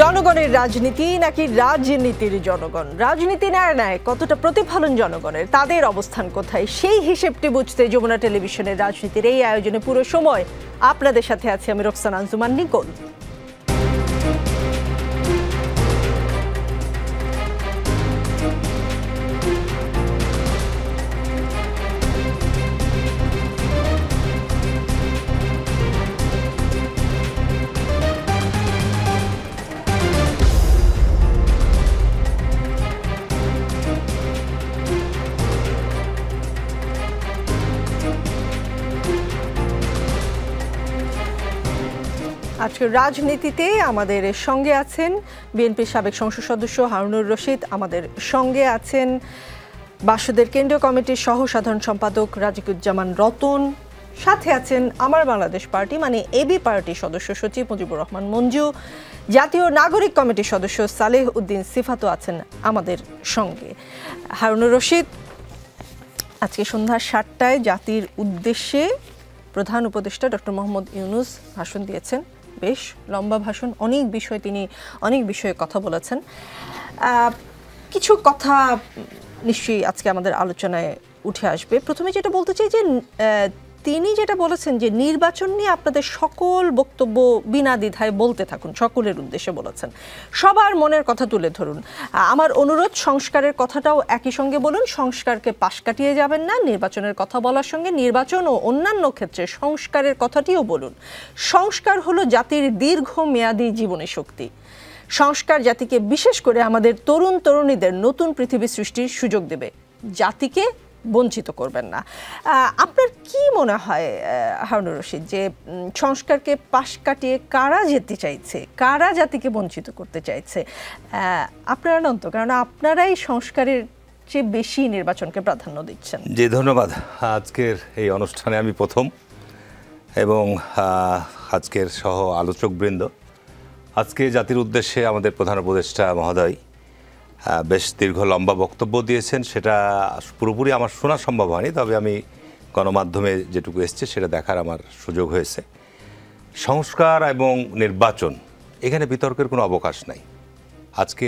জনগণের রাজনীতি নাকি রাজনীতির জনগণ? রাজনীতি নেয় কতটা প্রতিফলন জনগণের, তাদের অবস্থান কোথায়, সেই হিসেবটি বুঝতে যমুনা টেলিভিশনের রাজনীতির এই আয়োজনে পুরো সময় আপনাদের সাথে আছি আমি রোকসানা আঞ্জুমান নিকোল। আজকের রাজনীতিতে আমাদের সঙ্গে আছেন বিএনপির সাবেক সংসদ সদস্য হারুনুর রশিদ, আমাদের সঙ্গে আছেন বাসুদের কেন্দ্রীয় কমিটির সহ সাধারণ সম্পাদক রাজিকুজ্জামান রতন, সাথে আছেন আমার বাংলাদেশ পার্টি মানে এবি পার্টির সদস্য সচিব মুজিবুর রহমান মঞ্জু, জাতীয় নাগরিক কমিটির সদস্য সালেহ উদ্দিন সিফাতও আছেন আমাদের সঙ্গে। হারুনুর রশিদ, আজকে সন্ধ্যা ৭টায় জাতির উদ্দেশ্যে প্রধান উপদেষ্টা ডক্টর মোহাম্মদ ইউনূস ভাষণ দিয়েছেন। বেশ লম্বা ভাষণ, তিনি অনেক বিষয়ে কথা বলেছেন। কিছু কথা নিশ্চয়ই আজকে আমাদের আলোচনায় উঠে আসবে। প্রথমে যেটা বলতে চাই যে তিনি যেটা বলেছেন যে নির্বাচন নিয়ে আপনাদের সকল বক্তব্য বিনা দ্বিধায় বলতে থাকুন, সকলের উদ্দেশ্যে বলেছেন, সবার মনের কথা তুলে ধরুন। আমার অনুরোধ, সংস্কারের কথাটাও একই সঙ্গে বলুন, সংস্কারকে পাশ কাটিয়ে যাবেন না। নির্বাচনের কথা বলার সঙ্গে নির্বাচন ও অন্যান্য ক্ষেত্রে সংস্কারের কথাটিও বলুন। সংস্কার হলো জাতির দীর্ঘমেয়াদী জীবনী শক্তি। সংস্কার জাতিকে, বিশেষ করে আমাদের তরুণ তরুণীদের নতুন পৃথিবী সৃষ্টির সুযোগ দেবে, জাতিকে বঞ্চিত করবেন না। আপনার কি মনে হয় হারুনুর রশিদ, যে সংস্কারকে পাশ কাটিয়ে কারা যেতে চাইছে, কারা জাতিকে বঞ্চিত করতে চাইছে? আপনারা নন তো, কারণ আপনারাই সংস্কারের চেয়ে বেশি নির্বাচনকে প্রাধান্য দিচ্ছেন। জি, ধন্যবাদ। আজকের এই অনুষ্ঠানে আমি প্রথম, এবং আজকের সহ আলোচকবৃন্দ, আজকে জাতির উদ্দেশ্যে আমাদের প্রধান উপদেষ্টা মহোদয় বেশ দীর্ঘ লম্বা বক্তব্য দিয়েছেন। সেটা পুরোপুরি আমার শোনা সম্ভব হয়নি, তবে আমি গণমাধ্যমে যেটুকু এসছে সেটা দেখার আমার সুযোগ হয়েছে। সংস্কার এবং নির্বাচন, এখানে বিতর্কের কোনো অবকাশ নাই। আজকে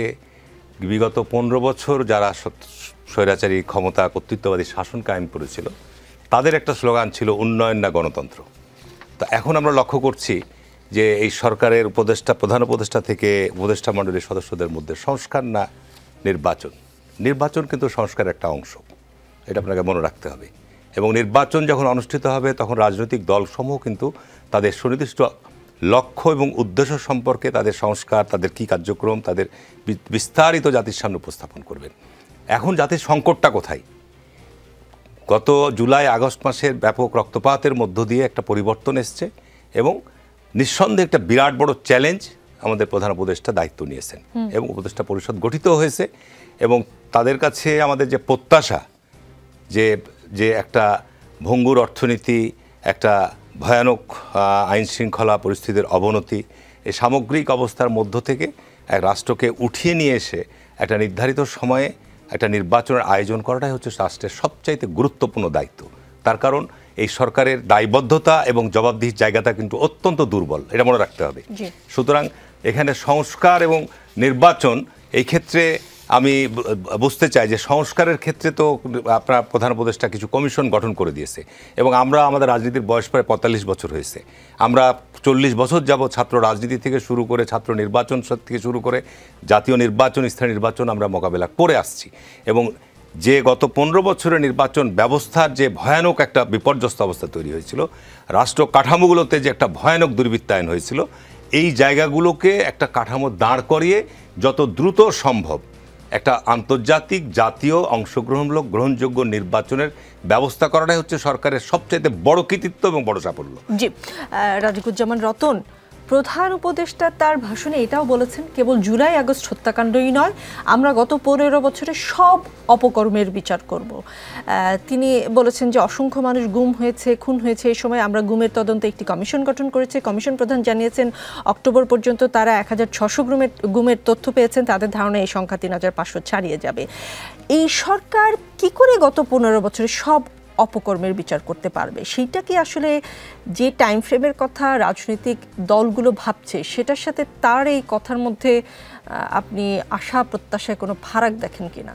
বিগত 15 বছর যারা স্বৈরাচারী ক্ষমতা কর্তৃত্ববাদী শাসন কায়েম করেছিল, তাদের একটা স্লোগান ছিল উন্নয়ন না গণতন্ত্র। তো এখন আমরা লক্ষ্য করছি যে এই সরকারের প্রধান উপদেষ্টা থেকে উপদেষ্টা মণ্ডলীর সদস্যদের মধ্যে সংস্কার না নির্বাচন। নির্বাচন কিন্তু সংস্কারের একটা অংশ, এটা আপনাকে মনে রাখতে হবে। এবং নির্বাচন যখন অনুষ্ঠিত হবে তখন রাজনৈতিক দলসমূহ কিন্তু তাদের সুনির্দিষ্ট লক্ষ্য এবং উদ্দেশ্য সম্পর্কে, তাদের সংস্কার, তাদের কী কার্যক্রম, তাদের বিস্তারিত জাতির সামনে উপস্থাপন করবেন। এখন জাতির সংকটটা কোথায়? গত জুলাই আগস্ট মাসের ব্যাপক রক্তপাতের মধ্য দিয়ে একটা পরিবর্তন এসছে, এবং নিঃসন্দেহে একটা বিরাট বড় চ্যালেঞ্জ আমাদের প্রধান উপদেষ্টা দায়িত্ব নিয়েছেন, এবং উপদেষ্টা পরিষদ গঠিত হয়েছে। এবং তাদের কাছে আমাদের যে প্রত্যাশা, যে একটা ভঙ্গুর অর্থনীতি, একটা ভয়ানক আইন শৃঙ্খলা পরিস্থিতির অবনতি, এই সামগ্রিক অবস্থার মধ্য থেকে এক রাষ্ট্রকে উঠিয়ে নিয়ে এসে একটা নির্ধারিত সময়ে একটা নির্বাচনের আয়োজন করাটাই হচ্ছে রাষ্ট্রের সবচাইতে গুরুত্বপূর্ণ দায়িত্ব। তার কারণ এই সরকারের দায়বদ্ধতা এবং জবাবদিহির জায়গাটা কিন্তু অত্যন্ত দুর্বল, এটা মনে রাখতে হবে। সুতরাং এখানে সংস্কার এবং নির্বাচন, এই ক্ষেত্রে আমি বুঝতে চাই যে সংস্কারের ক্ষেত্রে তো আপনার প্রধান উপদেষ্টা কিছু কমিশন গঠন করে দিয়েছে, এবং আমাদের রাজনীতির বয়স প্রায় 45 বছর হয়েছে। আমরা 40 বছর যাবৎ ছাত্র রাজনীতি থেকে শুরু করে, ছাত্র নির্বাচন থেকে শুরু করে জাতীয় নির্বাচন, স্থানীয় নির্বাচন আমরা মোকাবেলা করে আসছি। এবং যে গত 15 বছরের নির্বাচন ব্যবস্থার যে ভয়ানক একটা বিপর্যস্ত অবস্থা তৈরি হয়েছিল, রাষ্ট্র কাঠামোগুলোতে যে একটা ভয়ানক দুর্বৃত্তায়ন হয়েছিল, এই জায়গাগুলোকে একটা কাঠামো দাঁড় করিয়ে যত দ্রুত সম্ভব একটা আন্তর্জাতিক, জাতীয়, অংশগ্রহণমূলক, গ্রহণযোগ্য নির্বাচনের ব্যবস্থা করাটাই হচ্ছে সরকারের সবচেয়ে বড় কৃতিত্ব এবং বড় সাফল্য। জি, রাজিকুজ্জামান রতন, প্রধান উপদেষ্টা তার ভাষণে এটাও বলেছেন, কেবল জুলাই আগস্ট হত্যাকাণ্ডই নয়, আমরা গত 15 বছরে সব অপকর্মের বিচার করব। তিনি বলেছেন যে অসংখ্য মানুষ গুম হয়েছে, খুন হয়েছে, এই সময় আমরা গুমের তদন্তে একটি কমিশন গঠন করেছি। কমিশন প্রধান জানিয়েছেন অক্টোবর পর্যন্ত তারা 1600 গুমের তথ্য পেয়েছেন, তাদের ধারণা এই সংখ্যা 3500 ছাড়িয়ে যাবে। এই সরকার কি করে গত 15 বছরে সব অপকর্মের বিচার করতে পারবে। সেইটা কি আসলে যে টাইম ফ্রেমের কথা রাজনৈতিক দলগুলো ভাবছে সেটার সাথে তার এই কথার মধ্যে আপনি আশা প্রত্যাশায় কোনো ফারাক দেখেন কিনা?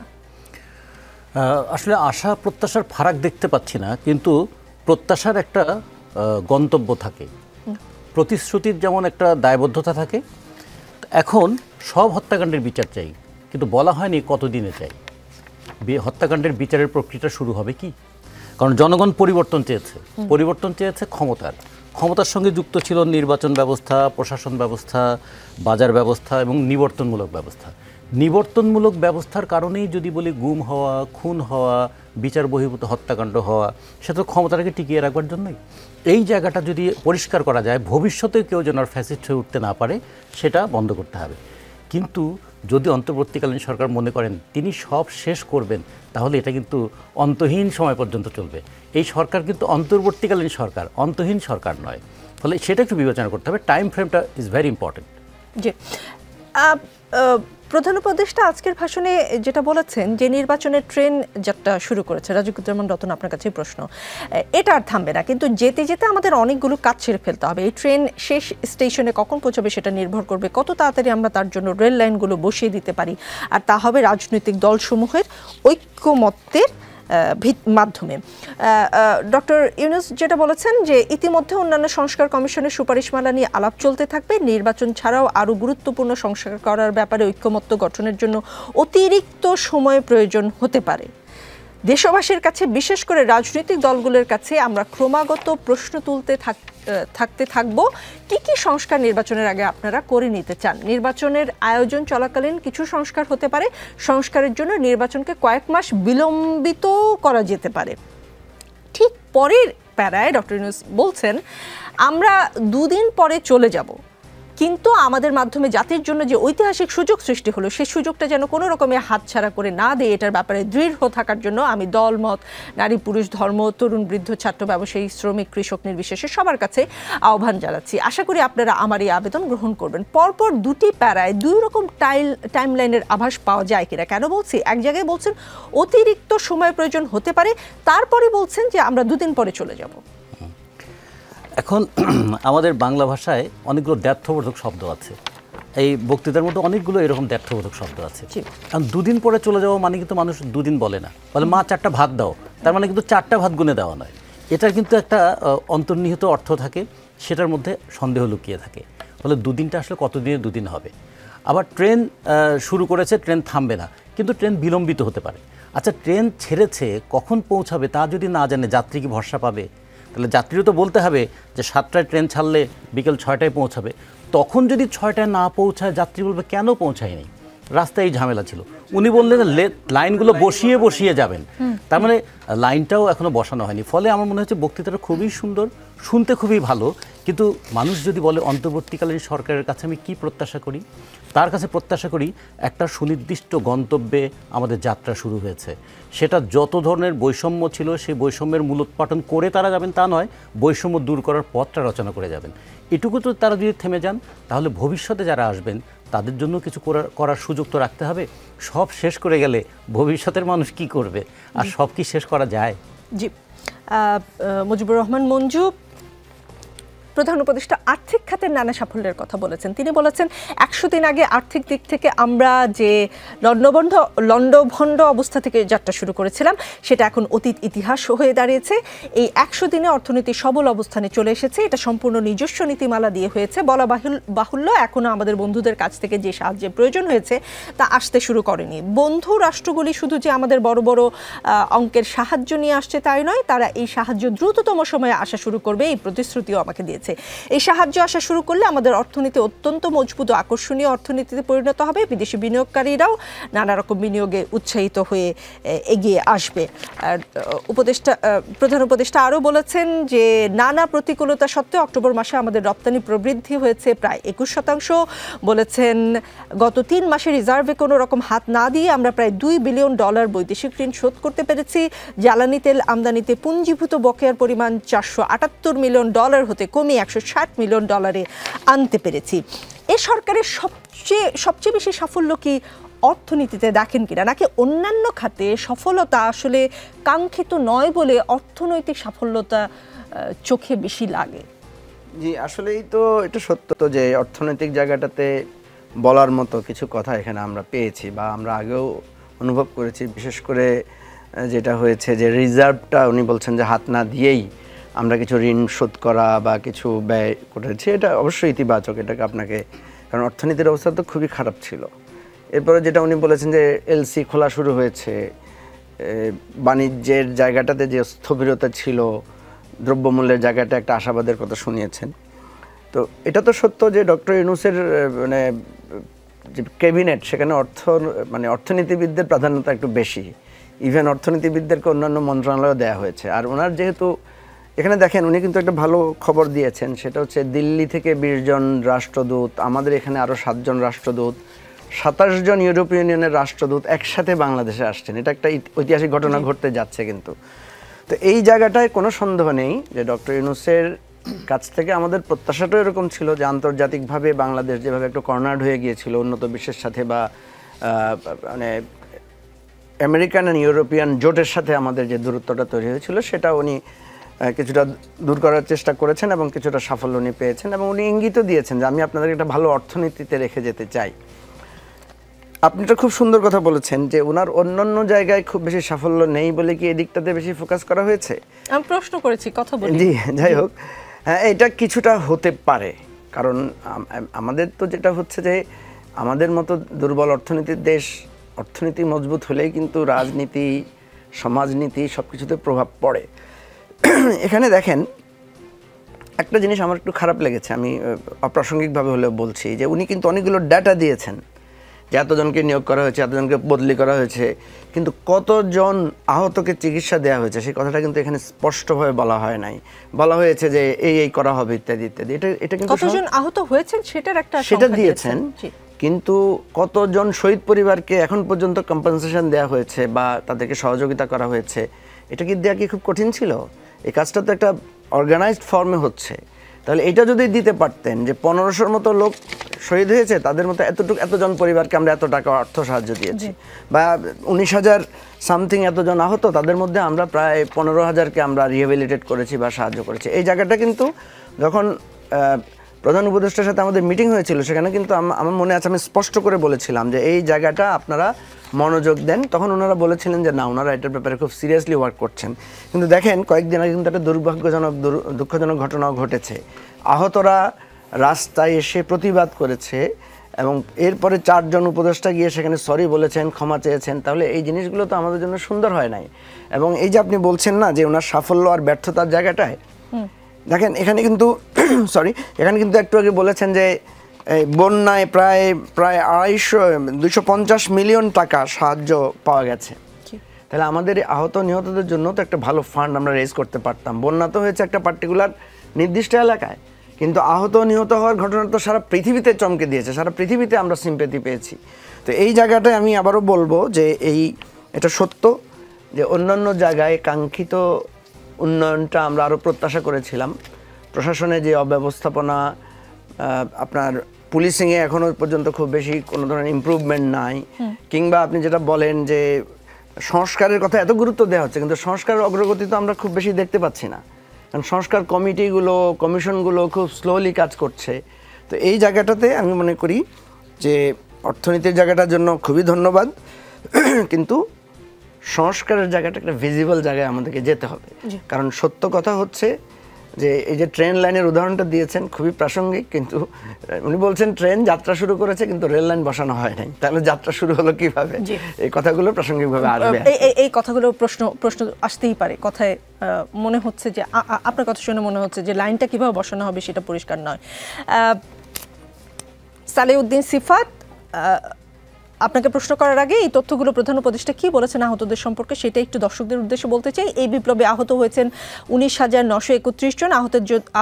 আসলে আশা প্রত্যাশার ফারাক দেখতে পাচ্ছি না, কিন্তু প্রত্যাশার একটা গন্তব্য থাকে, প্রতিশ্রুতির যেমন একটা দায়বদ্ধতা থাকে। এখন সব হত্যাকাণ্ডের বিচার চাই, কিন্তু বলা হয়নি কতদিনে চাই। হত্যাকাণ্ডের বিচারের প্রক্রিয়াটা শুরু হবে কি? কারণ জনগণ পরিবর্তন চেয়েছে ক্ষমতার সঙ্গে যুক্ত ছিল নির্বাচন ব্যবস্থা, প্রশাসন ব্যবস্থা, বাজার ব্যবস্থা এবং নিবর্তনমূলক ব্যবস্থা। নিবর্তনমূলক ব্যবস্থার কারণেই যদি বলি গুম হওয়া, খুন হওয়া, বিচার বহির্ভূত হত্যাকাণ্ড হওয়া, সেটা তো ক্ষমতাটাকে টিকিয়ে রাখবার জন্যই। এই জায়গাটা যদি পরিষ্কার করা যায়, ভবিষ্যতে কেউ যেন আর ফ্যাসিস্ট হয়ে উঠতে না পারে, সেটা বন্ধ করতে হবে। কিন্তু যদি অন্তর্বর্তীকালীন সরকার মনে করেন তিনি সব শেষ করবেন, তাহলে এটা কিন্তু অন্তহীন সময় পর্যন্ত চলবে। এই সরকার কিন্তু অন্তর্বর্তীকালীন সরকার, অন্তহীন সরকার নয়। ফলে সেটা একটু বিবেচনা করতে হবে। টাইম ফ্রেমটা ইজ ভেরি ইম্পর্টেন্ট। জি, প্রধান উপদেষ্টা আজকের ভাষণে যেটা বলেছেন যে নির্বাচনের ট্রেন যাত্রা শুরু করেছে, রাজিকুজ্জামান রতন আপনার কাছে প্রশ্ন, এটা আর থামবে না, কিন্তু যেতে যেতে আমাদের অনেকগুলো কাজ ছেড়ে ফেলতে হবে। এই ট্রেন শেষ স্টেশনে কখন পৌঁছাবে সেটা নির্ভর করবে কত তাড়াতাড়ি আমরা তার জন্য রেল লাইনগুলো বসিয়ে দিতে পারি, আর তা হবে রাজনৈতিক দলসমূহের ঐক্যমত্যের মাধ্যমে। ডক্টর ইউনূস যেটা বলেছেন যে ইতিমধ্যে অন্যান্য সংস্কার কমিশনের সুপারিশমালা নিয়ে আলাপ চলতে থাকবে, নির্বাচন ছাড়াও আরও গুরুত্বপূর্ণ সংস্কার করার ব্যাপারে ঐক্যমত্য গঠনের জন্য অতিরিক্ত সময় প্রয়োজন হতে পারে। দেশবাসীর কাছে, বিশেষ করে রাজনৈতিক দলগুলোর কাছে আমরা ক্রমাগত প্রশ্ন তুলতে থাকতে থাকব, কি কি সংস্কার নির্বাচনের আগে আপনারা করে নিতে চান। নির্বাচনের আয়োজন চলাকালীন কিছু সংস্কার হতে পারে, সংস্কারের জন্য নির্বাচনকে কয়েক মাস বিলম্বিত করা যেতে পারে। ঠিক পরের প্যারায় ডক্টর ইউনূস বলছেন আমরা দুদিন পরে চলে যাব, কিন্তু আমাদের মাধ্যমে জাতির জন্য যে ঐতিহাসিক সুযোগ সৃষ্টি হলো সেই সুযোগটা যেন কোনো রকমে হাতছাড়া করে না দেয়, এটার ব্যাপারে দৃঢ় থাকার জন্য আমি দল মত, নারী পুরুষ, ধর্ম, তরুণ বৃদ্ধ, ছাত্র, ব্যবসায়ী, শ্রমিক, কৃষক নির্বিশেষে সবার কাছে আহ্বান জানাচ্ছি। আশা করি আপনারা আমার এই আবেদন গ্রহণ করবেন। পরপর দুটি প্যারায় দুই রকম টাইম লাইনের আভাস পাওয়া যায় কিনা? কেন বলছি? এক জায়গায় বলছেন অতিরিক্ত সময় প্রয়োজন হতে পারে, তারপরে বলছেন যে আমরা দুদিন পরে চলে যাব। এখন আমাদের বাংলা ভাষায় অনেকগুলো দ্ব্যর্থবোধক শব্দ আছে, এই বক্তৃতার মধ্যে অনেকগুলো এরকম দ্ব্যর্থবোধক শব্দ আছে। কারণ দুদিন পরে চলে যাওয়া মানে কিন্তু মানুষ দুদিন বলে না, বলে মা 4টা ভাত দাও, তার মানে কিন্তু 4টা ভাত গুনে দেওয়া নয়। এটার কিন্তু একটা অন্তর্নিহিত অর্থ থাকে, সেটার মধ্যে সন্দেহ লুকিয়ে থাকে। ফলে দুদিনটা আসলে কতদিনে দুদিন হবে। আবার ট্রেন শুরু করেছে, ট্রেন থামবে না, কিন্তু ট্রেন বিলম্বিত হতে পারে। আচ্ছা, ট্রেন ছেড়েছে, কখন পৌঁছাবে তা যদি না জানে, যাত্রী কি ভরসা পাবে? তাহলে যাত্রীও তো বলতে হবে যে 7টায় ট্রেন ছাড়লে বিকেল 6টায় পৌঁছাবে। তখন যদি 6টায় না পৌঁছায়, যাত্রী বলবে কেন পৌঁছায়নি, রাস্তায় এই ঝামেলা ছিল। উনি বললেন লাইনগুলো বসিয়ে বসিয়ে যাবেন, তার মানে লাইনটাও এখনো বসানো হয়নি। ফলে আমার মনে হচ্ছে বক্তৃতাটা খুবই সুন্দর, শুনতে খুবই ভালো, কিন্তু মানুষ যদি বলে অন্তর্বর্তীকালীন সরকারের কাছে আমি কি প্রত্যাশা করি, তার কাছে প্রত্যাশা করি একটা সুনির্দিষ্ট গন্তব্যে আমাদের যাত্রা শুরু হয়েছে। সেটা যত ধরনের বৈষম্য ছিল সেই বৈষম্যের মূলোৎপাটন করে তারা যাবেন তা নয়, বৈষম্য দূর করার পথটা রচনা করে যাবেন। এটুকু তো তারা যদি থেমে যান, তাহলে ভবিষ্যতে যারা আসবেন তাদের জন্য কিছু করার সুযোগ তো রাখতে হবে। সব শেষ করে গেলে ভবিষ্যতের মানুষ কি করবে? আর সব কি শেষ করা যায়? জি, মুজিবুর রহমান মঞ্জু, প্রধান উপদেষ্টা আর্থিক খাতের নানা সাফল্যের কথা বলেছেন। তিনি বলেছেন 100 দিন আগে আর্থিক দিক থেকে আমরা যে লণ্ডভণ্ড অবস্থা থেকে যাত্রা শুরু করেছিলাম সেটা এখন অতীত ইতিহাস হয়ে দাঁড়িয়েছে। এই 100 দিনে অর্থনীতি সবল অবস্থানে চলে এসেছে। এটা সম্পূর্ণ নিজস্ব নীতিমালা দিয়ে হয়েছে। বলা বাহুল্য, এখনও আমাদের বন্ধুদের কাছ থেকে যে সাহায্যের প্রয়োজন হয়েছে তা আসতে শুরু করেনি। বন্ধু রাষ্ট্রগুলি শুধু যে আমাদের বড় বড় অঙ্কের সাহায্য নিয়ে আসছে তাই নয়, তারা এই সাহায্য দ্রুততম সময়ে আসা শুরু করবে, এই প্রতিশ্রুতিও আমাকে দিয়েছে। এই সাহায্য আসা শুরু করলে আমাদের অর্থনীতি অত্যন্ত মজবুত ও আকর্ষণীয় অর্থনীতিতে পরিণত হবে। বিদেশি বিনিয়োগকারীরাও নানা রকম বিনিয়োগে উৎসাহিত হয়ে এগিয়ে আসবে। প্রধান উপদেষ্টা আরও বলেছেন যে নানা প্রতিকূলতা সত্ত্বেও অক্টোবর মাসে আমাদের রপ্তানি প্রবৃদ্ধি হয়েছে প্রায় 21%। বলেছেন গত 3 মাসে রিজার্ভে কোনো রকম হাত না দিয়ে আমরা প্রায় $2 বিলিয়ন বৈদেশিক ঋণ শোধ করতে পেরেছি। জ্বালানি তেল আমদানিতে পুঞ্জীভূত বকেয়ার পরিমাণ $478 মিলিয়ন হতে কমিয়ে $160 মিলিয়ন আনতে পেরেছি। এ সরকারের সবচেয়ে বেশি সাফল্য কি অর্থনীতিতে দেখেন কিনা, নাকি অন্যান্য খাতে সফলতা আসলে কাঙ্ক্ষিত নয় বলে অর্থনৈতিক সাফল্যতা চোখে বেশি লাগে? জি, আসলেই তো এটা সত্য তো যে অর্থনৈতিক জায়গাটাতে বলার মতো কিছু কথা এখানে আমরা পেয়েছি বা আমরা আগেও অনুভব করেছি। বিশেষ করে যেটা হয়েছে যে রিজার্ভটা উনি বলছেন যে হাত না দিয়েই আমরা কিছু ঋণ শোধ করা বা কিছু ব্যয় করেছি, এটা অবশ্যই ইতিবাচক। এটাকে আপনাকে, কারণ অর্থনীতির অবস্থা তো খুবই খারাপ ছিল। এরপরে যেটা উনি বলেছেন যে এলসি খোলা শুরু হয়েছে, বাণিজ্যের জায়গাটাতে যে স্থবিরতা ছিল, দ্রব্যমূল্যের জায়গাটা একটা আশাবাদের কথা শুনিয়েছেন। তো এটা তো সত্য যে ডক্টর ইউনূসের মানে যে ক্যাবিনেট, সেখানে অর্থনীতিবিদদের প্রাধান্যতা একটু বেশি। ইভেন অর্থনীতিবিদদেরকে অন্যান্য মন্ত্রণালয়ও দেওয়া হয়েছে। আর ওনার যেহেতু এখানে দেখেন, উনি কিন্তু একটা ভালো খবর দিয়েছেন, সেটা হচ্ছে দিল্লি থেকে 20 জন রাষ্ট্রদূত, আমাদের এখানে আরও 7 জন রাষ্ট্রদূত, 27 জন ইউরোপীয় ইউনিয়নের রাষ্ট্রদূত একসাথে বাংলাদেশে আসছেন। এটা একটা ঐতিহাসিক ঘটনা ঘটতে যাচ্ছে কিন্তু। তো এই জায়গাটায় কোনো সন্দেহ নেই যে ডক্টর ইউনূসের কাছ থেকে আমাদের প্রত্যাশাটাও এরকম ছিল যে আন্তর্জাতিকভাবে বাংলাদেশ যেভাবে একটু কর্নার্ড হয়ে গিয়েছিল উন্নত বিশ্বের সাথে বা মানে আমেরিকান অ্যান্ড ইউরোপিয়ান জোটের সাথে আমাদের যে দূরত্বটা তৈরি হয়েছিল, সেটা উনি কিছুটা দূর করার চেষ্টা করেছেন এবং কিছুটা সাফল্য উনি পেয়েছেন। এবং উনি ইঙ্গিতও দিয়েছেন যে আমি আপনাদেরকে একটা ভালো অর্থনীতিতে রেখে যেতে চাই। আপনি তো খুব সুন্দর কথা বলেছেন যে ওনার অন্যান্য জায়গায় খুব বেশি সাফল্য নেই বলে কি এদিকটাতে বেশি ফোকাস করা হয়েছে? আমি প্রশ্ন করেছি, কথা বলি। জি, যাই হোক, হ্যাঁ, এটা কিছুটা হতে পারে। কারণ আমাদের তো যেটা হচ্ছে যে আমাদের মতো দুর্বল অর্থনীতির দেশ, অর্থনীতি মজবুত হলেই কিন্তু রাজনীতি, সমাজনীতি সব কিছুতে প্রভাব পড়ে। এখানে দেখেন, একটা জিনিস আমার একটু খারাপ লেগেছে, আমি অপ্রাসঙ্গিকভাবে হলেও বলছি, যে উনি কিন্তু অনেকগুলো ডাটা দিয়েছেন যে এতজনকে নিয়োগ করা হয়েছে, এতজনকে বদলি করা হয়েছে, কিন্তু কতজন আহতকে চিকিৎসা দেওয়া হয়েছে সেই কথাটা কিন্তু এখানে স্পষ্টভাবে বলা হয় নাই। বলা হয়েছে যে এই করা হবে ইত্যাদি ইত্যাদি। এটা কিন্তু কতজন আহত হয়েছেন সেটা দিয়েছেন, কিন্তু কতজন শহীদ পরিবারকে এখন পর্যন্ত কম্পেনসেশন দেওয়া হয়েছে বা তাদেরকে সহযোগিতা করা হয়েছে, এটা কি দেওয়া কি খুব কঠিন ছিল? এই কাজটা তো একটা অর্গানাইজড ফর্মে হচ্ছে। তাহলে এটা যদি দিতে পারতেন যে 1500-র মতো লোক শহীদ হয়েছে, তাদের মতো এতজন পরিবারকে আমরা এত টাকা অর্থ সাহায্য দিয়েছি, বা 19,000 সামথিং এতজন আহত, তাদের মধ্যে আমরা প্রায় 15,000কে আমরা রিহ্যাবিলিটেট করেছি বা সাহায্য করেছি। এই জায়গাটা কিন্তু যখন প্রধান উপদেষ্টার সাথে আমাদের মিটিং হয়েছিল, সেখানে কিন্তু আমার মনে আছে আমি স্পষ্ট করে বলেছিলাম যে এই জায়গাটা আপনারা মনোযোগ দেন। তখন ওনারা বলেছিলেন যে না, ওনারা এটার ব্যাপারে খুব সিরিয়াসলি ওয়ার্ক করছেন। কিন্তু দেখেন, কয়েকদিন আগে কিন্তু একটা দুঃখজনক ঘটনাও ঘটেছে। আহতরা রাস্তায় এসে প্রতিবাদ করেছে এবং এরপরে 4 জন উপদেষ্টা গিয়ে সেখানে সরি বলেছেন, ক্ষমা চেয়েছেন। তাহলে এই জিনিসগুলো তো আমাদের জন্য সুন্দর হয় নাই। এবং এই যে আপনি বলছেন না যে ওনার সাফল্য আর ব্যর্থতার জায়গাটায়, দেখেন এখানে কিন্তু এখানে কিন্তু একটু আগে বলেছেন যে বন্যায় প্রায় 250 মিলিয়ন টাকা সাহায্য পাওয়া গেছে। তাহলে আমাদের আহত নিহতদের জন্য তো একটা ভালো ফান্ড আমরা রেজ করতে পারতাম। বন্যা তো হয়েছে একটা পার্টিকুলার নির্দিষ্ট এলাকায়, কিন্তু আহত নিহত হওয়ার ঘটনা তো সারা পৃথিবীতে চমকে দিয়েছে, সারা পৃথিবীতে আমরা সিম্প্যাথি পেয়েছি। তো এই জায়গাটায় আমি আবারও বলবো যে এটা সত্য যে অন্যান্য জায়গায় কাঙ্ক্ষিত উন্নয়নটা আমরা আরও প্রত্যাশা করেছিলাম। প্রশাসনে যে অব্যবস্থাপনা, আপনার পুলিশিংয়ে এখনও পর্যন্ত খুব বেশি কোনো ধরনের ইমপ্রুভমেন্ট নাই, কিংবা আপনি যেটা বলেন যে সংস্কারের কথা এত গুরুত্ব দেওয়া হচ্ছে, কিন্তু সংস্কারের অগ্রগতি তো আমরা খুব বেশি দেখতে পাচ্ছি না। কারণ সংস্কার কমিটিগুলো, কমিশনগুলো খুব স্লোলি কাজ করছে। তো এই জায়গাটাতে আমি মনে করি যে অর্থনীতির জায়গাটার জন্য খুবই ধন্যবাদ, কিন্তু সংস্কারের জায়গাটা একটা ভিজিবল জায়গায় আমাদেরকে যেতে হবে। কারণ সত্য কথা হচ্ছে যে এই যে ট্রেন লাইনের উদাহরণটা দিয়েছেন খুবই প্রাসঙ্গিক, কিন্তু উনি বলছেন ট্রেন যাত্রা শুরু করেছে কিন্তু রেল লাইন বসানো হয় নাই, তাহলে যাত্রা শুরু হলো কিভাবে? এই কথাগুলো প্রাসঙ্গিকভাবে আসবে। এই কথাগুলো প্রশ্ন আসতেই পারে। কথায় মনে হচ্ছে যে আপনার কথা শুনে মনে হচ্ছে যে লাইনটা কিভাবে বসানো হবে সেটা পরিষ্কার নয়। সালেউদ্দিন সিফাত, আপনাকে প্রশ্ন করার আগে এই তথ্যগুলো প্রধান উপদেষ্টা কি বলেছেন আহতদের সম্পর্কে সেটা একটু দর্শকদের উদ্দেশ্যে বলতে চাই। এই বিপ্লবে আহত হয়েছেন 19,931 জন।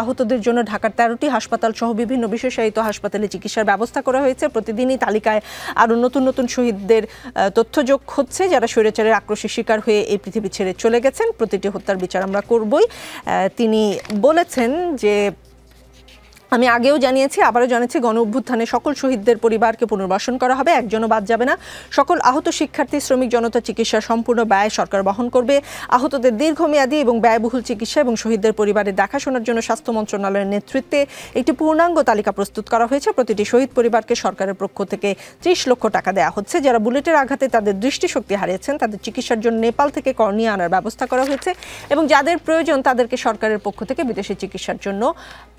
আহতদের জন্য ঢাকার 13টি হাসপাতাল সহ বিভিন্ন বিশেষায়িত হাসপাতালে চিকিৎসার ব্যবস্থা করা হয়েছে। প্রতিদিনই তালিকায় আরও নতুন নতুন শহীদদের তথ্য যোগ হচ্ছে, যারা স্বৈরাচারের আক্রোশের শিকার হয়ে এই পৃথিবী ছেড়ে চলে গেছেন। প্রতিটি হত্যার বিচার আমরা করবই। তিনি বলেছেন যে আমি আগেও জানিয়েছি, আবারও জানিয়েছি, গণ অভ্যুত্থানে সকল শহীদদের পরিবারকে পুনর্বাসন করা হবে, একজনও বাদ যাবে না। সকল আহত শিক্ষার্থী, শ্রমিক জনতা চিকিৎসার সম্পূর্ণ ব্যয় সরকার বহন করবে। আহতদের দীর্ঘমেয়াদী এবং ব্যয়বহুল চিকিৎসা এবং শহীদদের পরিবারের দেখাশোনার জন্য স্বাস্থ্য মন্ত্রণালয়ের নেতৃত্বে একটি পূর্ণাঙ্গ তালিকা প্রস্তুত করা হয়েছে। প্রতিটি শহীদ পরিবারকে সরকারের পক্ষ থেকে 30 লক্ষ টাকা দেওয়া হচ্ছে। যারা বুলেটের আঘাতে তাদের দৃষ্টিশক্তি হারিয়েছেন তাদের চিকিৎসার জন্য নেপাল থেকে কর্নিয়া আনার ব্যবস্থা করা হয়েছে এবং যাদের প্রয়োজন তাদেরকে সরকারের পক্ষ থেকে বিদেশে চিকিৎসার জন্য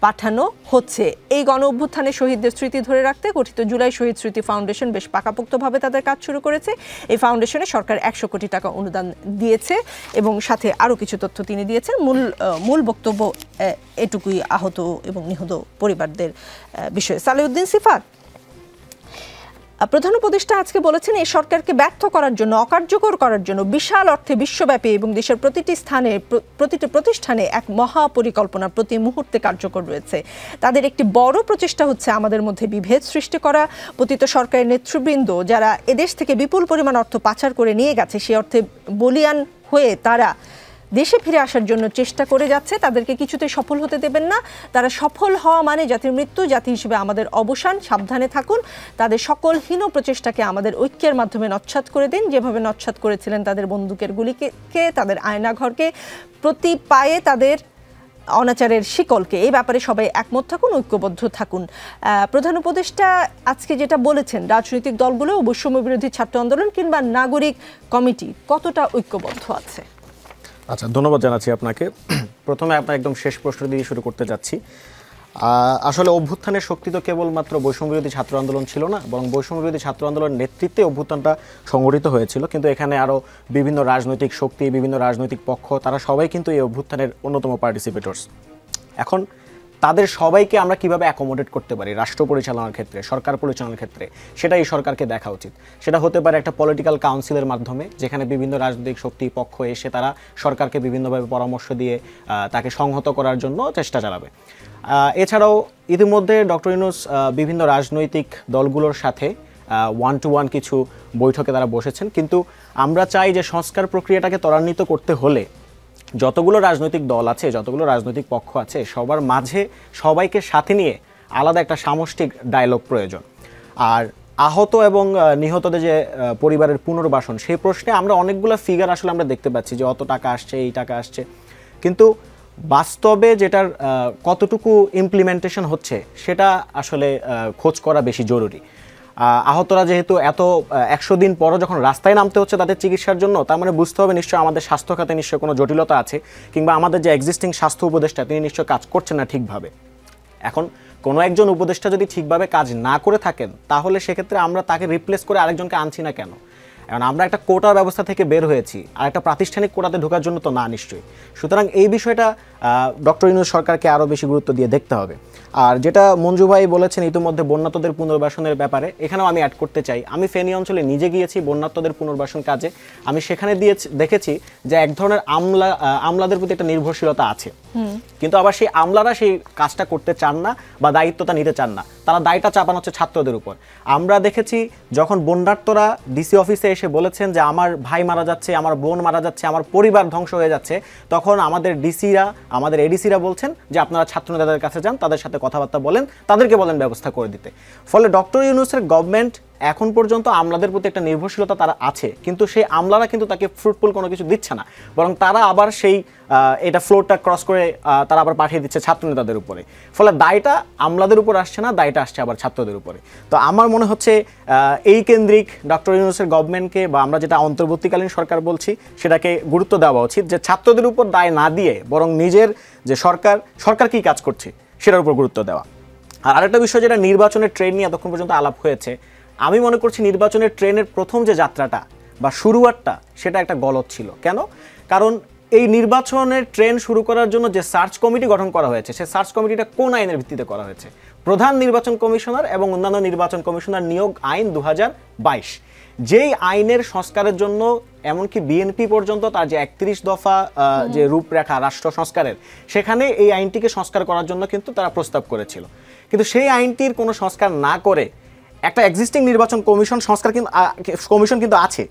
পাঠানো হচ্ছে। এই গণ অভ্যুত্থানে শহীদদের স্মৃতি ধরে রাখতে গঠিত জুলাই শহীদ স্মৃতি ফাউন্ডেশন বেশ পাকাপোক্তভাবে তাদের কাজ শুরু করেছে। এই ফাউন্ডেশনে সরকার 100 কোটি টাকা অনুদান দিয়েছে এবং সাথে আরও কিছু তথ্য তিনি দিয়েছেন। মূল বক্তব্য এটুকুই আহত এবং নিহত পরিবারদের বিষয়ে। সালেউদ্দিন সিফাত, প্রধান উপদেষ্টা আজকে বলেছেন এই সরকারকে ব্যর্থ করার জন্য, অকার্যকর করার জন্য বিশাল অর্থে বিশ্বব্যাপী এবং দেশের প্রতিটি প্রতিষ্ঠানে এক মহাপরিকল্পনা প্রতি মুহূর্তে কার্যকর রয়েছে। তাদের একটি বড় প্রচেষ্টা হচ্ছে আমাদের মধ্যে বিভেদ সৃষ্টি করা। পতিত সরকারের নেতৃবৃন্দ যারা এদেশ থেকে বিপুল পরিমাণ অর্থ পাচার করে নিয়ে গেছে, সেই অর্থে বলিয়ান হয়ে তারা দেশে ফিরে আসার জন্য চেষ্টা করে যাচ্ছে, তাদেরকে কিছুতেই সফল হতে দেবেন না। তারা সফল হওয়া মানে জাতির মৃত্যু, জাতি হিসেবে আমাদের অবসান। সাবধানে থাকুন, তাদের সকল হীন প্রচেষ্টাকে আমাদের ঐক্যের মাধ্যমে নচ্ছাদ করে দিন, যেভাবে নচ্ছাদ করেছিলেন তাদের বন্দুকের গুলিকে, তাদের আয়নাঘরকে, প্রতি পায়ে তাদের অনাচারের শিকলকে। এই ব্যাপারে সবাই একমত থাকুন, ঐক্যবদ্ধ থাকুন। প্রধান উপদেষ্টা আজকে যেটা বলেছেন, রাজনৈতিক দলগুলো, বৈষম্য বিরোধী ছাত্র আন্দোলন কিংবা নাগরিক কমিটি কতটা ঐক্যবদ্ধ আছে? আচ্ছা, ধন্যবাদ জানাচ্ছি আপনাকে। প্রথমে আপনার একদম শেষ প্রশ্ন দিয়ে শুরু করতে যাচ্ছি। আসলে অভ্যুত্থানের শক্তি তো কেবলমাত্র বৈষম্যবিরোধী ছাত্র আন্দোলন ছিল না, বরং বৈষম্যবিরোধী ছাত্র আন্দোলনের নেতৃত্বে অভ্যুত্থানটা সংগঠিত হয়েছিল। কিন্তু এখানে আরও বিভিন্ন রাজনৈতিক শক্তি, বিভিন্ন রাজনৈতিক পক্ষ, তারা সবাই কিন্তু এই অভ্যুত্থানের অন্যতম পার্টিসিপেটর্স। এখন তাদের সবাইকে আমরা কিভাবে অ্যাকোমোডেট করতে পারি রাষ্ট্র পরিচালনার ক্ষেত্রে, সরকার পরিচালনার ক্ষেত্রে, সেটা এই সরকারকে দেখা উচিত। সেটা হতে পারে একটা পলিটিক্যাল কাউন্সিলের মাধ্যমে, যেখানে বিভিন্ন রাজনৈতিক শক্তি পক্ষ এসে তারা সরকারকে বিভিন্নভাবে পরামর্শ দিয়ে তাকে সংহত করার জন্য চেষ্টা চালাবে। এছাড়াও ইতিমধ্যে ডক্টর ইউনূস বিভিন্ন রাজনৈতিক দলগুলোর সাথে 1-to-1 কিছু বৈঠকে তারা বসেছেন। কিন্তু আমরা চাই যে সংস্কার প্রক্রিয়াটাকে ত্বরান্বিত করতে হলে যতগুলো রাজনৈতিক দল আছে, যতগুলো রাজনৈতিক পক্ষ আছে, সবার মাঝে সবাইকে সাথে নিয়ে আলাদা একটা সামষ্টিক ডায়লগ প্রয়োজন। আর আহত এবং নিহতদের যে পরিবারের পুনর্বাসন, সেই প্রশ্নে আমরা অনেকগুলো ফিগার আসলে আমরা দেখতে পাচ্ছি যে অত টাকা আসছে, এই টাকা আসছে, কিন্তু বাস্তবে যেটার কতটুকু ইমপ্লিমেন্টেশন হচ্ছে সেটা আসলে খোঁজ করা বেশি জরুরি। আহতরা যেহেতু 100 দিন পরও যখন রাস্তায় নামতে হচ্ছে তাদের চিকিৎসার জন্য, তার মানে বুঝতে হবে নিশ্চয়ই আমাদের স্বাস্থ্য খাতে নিশ্চয়ই কোনো জটিলতা আছে, কিংবা আমাদের যে এক্সিস্টিং স্বাস্থ্য উপদেষ্টা তিনি নিশ্চয়ই কাজ করছেন না ঠিকভাবে। এখন কোনো একজন উপদেষ্টা যদি ঠিকভাবে কাজ না করে থাকেন, তাহলে সেক্ষেত্রে আমরা তাকে রিপ্লেস করে আরেকজনকে আনছি না কেন? এখন আমরা একটা কোটা ব্যবস্থা থেকে বের হয়েছি, আর একটা প্রাতিষ্ঠানিক কোটাতে ঢোকার জন্য তো না নিশ্চয়ই। সুতরাং এই বিষয়টা ডক্টর ইউনূস সরকারকে আরও বেশি গুরুত্ব দিয়ে দেখতে হবে। আর যেটা মঞ্জু ভাই বলেছেন ইতিমধ্যে বন্যার্তদের পুনর্বাসনের ব্যাপারে, এখানেও আমি অ্যাড করতে চাই। আমি ফেনী অঞ্চলে নিজে গিয়েছি বন্যার্তদের পুনর্বাসন কাজে। আমি সেখানে দেখেছি যে এক ধরনের আমলাদের প্রতি একটা নির্ভরশীলতা আছে, কিন্তু আবার সেই আমলারা সেই কাজটা করতে চান না বা দায়িত্বটা নিতে চান না, তারা দায়টা চাপানো হচ্ছে ছাত্রদের উপর। আমরা দেখেছি যখন বন্যার্তরা ডিসি অফিসে এসে বলেছেন যে আমার ভাই মারা যাচ্ছে, আমার বোন মারা যাচ্ছে, আমার পরিবার ধ্বংস হয়ে যাচ্ছে, তখন আমাদের ডিসিরা, আমাদের এডিসিরা বলছেন যে আপনারা ছাত্র নেতাদের কাছে যান, তাদের সাথে কথাবার্তা বলেন, তাদেরকে বলেন ব্যবস্থা করে দিতে। ফলে ডক্টর ইউনূসের গভর্নমেন্ট এখন পর্যন্ত আমলাদের প্রতি একটা নির্ভরশীলতা তারা আছে, কিন্তু সেই আমলারা কিন্তু তাকে ফ্রুটফুল কোনো কিছু দিচ্ছে না, বরং তারা আবার সেই এটা ফ্লোরটা ক্রস করে তারা আবার পাঠিয়ে দিচ্ছে ছাত্র নেতাদের উপরে। ফলে দায়টা আমলাদের উপর আসছে না, দায়টা আসছে আবার ছাত্রদের উপরে। তো আমার মনে হচ্ছে এই কেন্দ্রিক ডক্টর ইউনূসের গভর্নমেন্টকে, বা আমরা যেটা অন্তর্বর্তীকালীন সরকার বলছি, সেটাকে গুরুত্ব দেওয়া উচিত, যে ছাত্রদের উপর দায় না দিয়ে বরং নিজের যে সরকার কী কাজ করছে সেটার উপর গুরুত্ব দেওয়া। আর আরেকটা বিষয়, যেটা নির্বাচনের ট্রেন নিয়ে এতক্ষণ পর্যন্ত আলাপ হয়েছে, আমি মনে করছি নির্বাচনের ট্রেনের প্রথম যে যাত্রাটা বা শুরুয়াতটা, সেটা একটা গলদ ছিল। কেন? কারণ এই নির্বাচনের ট্রেন শুরু করার জন্য যে সার্চ কমিটি গঠন করা হয়েছে, সেই সার্চ কমিটিটা কোন আইনের ভিত্তিতে করা হয়েছে? প্রধান নির্বাচন কমিশনার এবং অন্যান্য নির্বাচন কমিশনার নিয়োগ আইন 2022, যেই আইনের সংস্কারের জন্য এমনকি বিএনপি পর্যন্ত তার যে 31 দফা যে রূপরেখা রাষ্ট্র সংস্কারের, সেখানে এই আইনটিকে সংস্কার করার জন্য কিন্তু তারা প্রস্তাব করেছিল। কিন্তু সেই আইনটির কোনো সংস্কার না করে একটা এক্সিস্টিং নির্বাচন কমিশন কিন্তু আছে,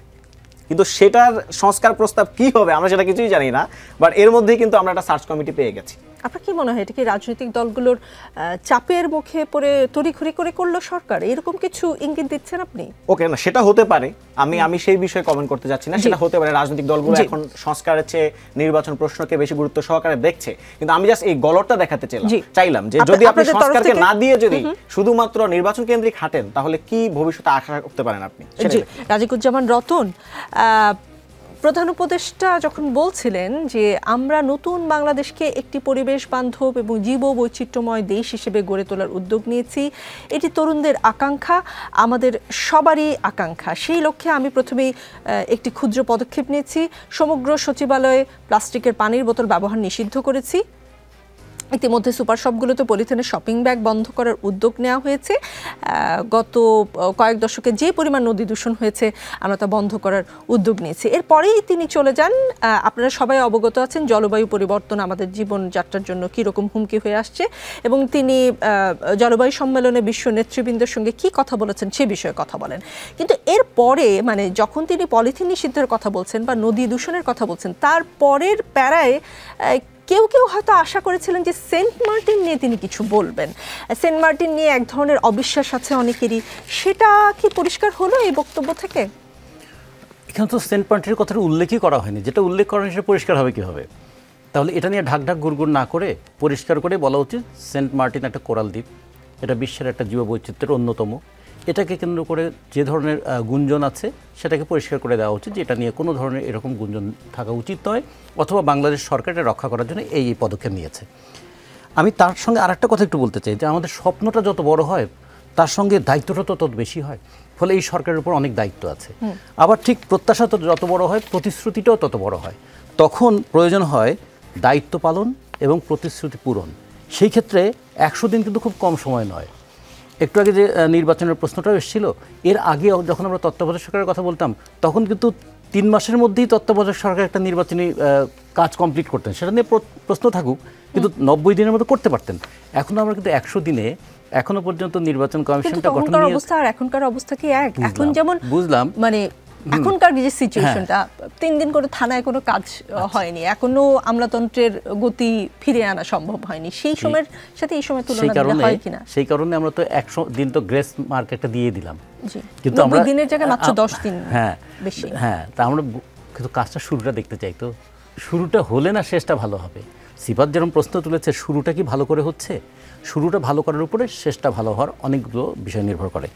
কিন্তু সেটার সংস্কার প্রস্তাব কি হবে আমরা সেটা কিছুই জানি না। বাট এর মধ্যেই কিন্তু আমরা একটা সার্চ কমিটি পেয়ে গেছি। আপনার কি মনে হয় এটা কি রাজনৈতিক দলগুলোর চাপের মুখে পড়ে তড়িঘড়ি করে করলো সরকার, এরকম কিছু ইঙ্গিত দিচ্ছেন আপনি? ওকে, না সেটা হতে পারে, আমি সেই বিষয়ে কমেন্ট করতে যাচ্ছি না। সেটা হতে পারে রাজনৈতিক দলগুলো এখন সংস্কারের চেয়ে নির্বাচন প্রশ্নকে বেশি গুরুত্ব সহকারে দেখছে, কিন্তু আমি জাস্ট এই গলরটা দেখাতে চাইলাম যে যদি আপনি সংস্কারকে না দিয়ে যদি শুধুমাত্র নির্বাচন কেন্দ্রিক হাঁটেন তাহলে কি ভবিষ্যতে আশা করতে পারেন আপনি? রাজিকুজ্জামান রতন, প্রধান উপদেষ্টা যখন বলছিলেন যে আমরা নতুন বাংলাদেশকে একটি পরিবেশ বান্ধব এবং জীব বৈচিত্র্যময় দেশ হিসেবে গড়ে তোলার উদ্যোগ নিয়েছি, এটি তরুণদের আকাঙ্ক্ষা, আমাদের সবারই আকাঙ্ক্ষা, সেই লক্ষ্যে আমি প্রথমেই একটি ক্ষুদ্র পদক্ষেপ নিয়েছি, সমগ্র সচিবালয়ে প্লাস্টিকের পানির বোতল ব্যবহার নিষিদ্ধ করেছি, ইতিমধ্যে সুপার শপগুলোতে পলিথিনের শপিং ব্যাগ বন্ধ করার উদ্যোগ নেওয়া হয়েছে, গত কয়েক দশকে যে পরিমাণ নদী দূষণ হয়েছে আমরা তা বন্ধ করার উদ্যোগ নিয়েছি। এরপরেই তিনি চলে যান, আপনারা সবাই অবগত আছেন জলবায়ু পরিবর্তন আমাদের জীবনযাত্রার জন্য কীরকম হুমকি হয়ে আসছে, এবং তিনি জলবায়ু সম্মেলনে বিশ্ব নেতৃবৃন্দের সঙ্গে কি কথা বলেছেন সে বিষয়ে কথা বলেন। কিন্তু এরপরে মানে যখন তিনি পলিথিন নিষিদ্ধের কথা বলছেন বা নদী দূষণের কথা বলছেন, তার পরের প্যারায় কেউ কেউ হয়তো আশা করেছিলেন যে সেন্ট মার্টিন নিয়ে তিনি কিছু বলবেন, সেন্ট মার্টিন নিয়ে এক ধরনের অবিশ্বাস আছে অনেকেরই, সেটা কি পরিষ্কার হলো এই বক্তব্য থেকে? এখানে তো সেন্ট মার্টিনের কথাটা উল্লেখই করা হয়নি, যেটা উল্লেখ করা সেটা পরিষ্কার হবে কীভাবে? তাহলে এটা নিয়ে ঢাক ঢাক গুড়গুড় না করে পরিষ্কার করে বলা উচিত সেন্ট মার্টিন একটা কোরাল দ্বীপ, এটা বিশ্বের একটা জীববৈচিত্র্যের অন্যতম, এটাকে কেন্দ্র করে যে ধরনের গুঞ্জন আছে সেটাকে পরিষ্কার করে দেওয়া উচিত, যে এটা নিয়ে কোনো ধরনের এরকম গুঞ্জন থাকা উচিত নয়, অথবা বাংলাদেশ সরকার এটা রক্ষা করার জন্য এই পদক্ষেপ নিয়েছে। আমি তার সঙ্গে আরেকটা কথা একটু বলতে চাই, যে আমাদের স্বপ্নটা যত বড় হয় তার সঙ্গে দায়িত্বটা তত বেশি হয়, ফলে এই সরকারের উপর অনেক দায়িত্ব আছে। আবার ঠিক প্রত্যাশা যত বড় হয় প্রতিশ্রুতিটাও তত বড় হয়, তখন প্রয়োজন হয় দায়িত্ব পালন এবং প্রতিশ্রুতি পূরণ। সেই ক্ষেত্রে 100 দিন কিন্তু খুব কম সময় নয়। একটু আগে যে নির্বাচনের প্রশ্নটাও এসেছিল, এর আগে যখন আমরা তত্ত্বাবধায়ক সরকারের কথা বলতাম তখন কিন্তু 3 মাসের মধ্যেই তত্ত্বাবধায়ক সরকার একটা নির্বাচনী কাজ কমপ্লিট করতেন, সেটা নিয়ে প্রশ্ন থাকুক, কিন্তু 90 দিনের মধ্যে করতে পারতেন। এখন আমরা কিন্তু 100 দিনে এখনো পর্যন্ত নির্বাচন কমিশনটা গঠন নিয়ে অবস্থা আর এখনকার অবস্থা কি এক? এখন যেমন বুঝলাম মানে এখনকার যে সিচুয়েশনটা, 3 দিন করে থানায় কোনো কাজ হয়নি, এখনো আমলাতন্ত্রের গতি ফিরে আনা সম্ভব হয়নি, সেই সময়ের সাথে এই সময় তুলনা দিলে হয় কিনা? সেই কারণে আমরা তো 100 দিন তো গ্রেস মার্কেটটা দিয়ে দিলাম, কিন্তু আমরা দিনের জায়গায় মাত্র 10 দিন বেশি। হ্যাঁ, তা আমরা কিন্তু কাজটা শুরুটা দেখতে চাই, তো শুরুটা হলে না শেষটা ভালো হবে। সিফাত যেরকম প্রশ্ন তুলেছে, শুরুটা কি ভালো করে হচ্ছে? শুরুটা ভালো করার উপরে শেষটা ভালো হওয়ার অনেকগুলো বিষয় নির্ভর করে।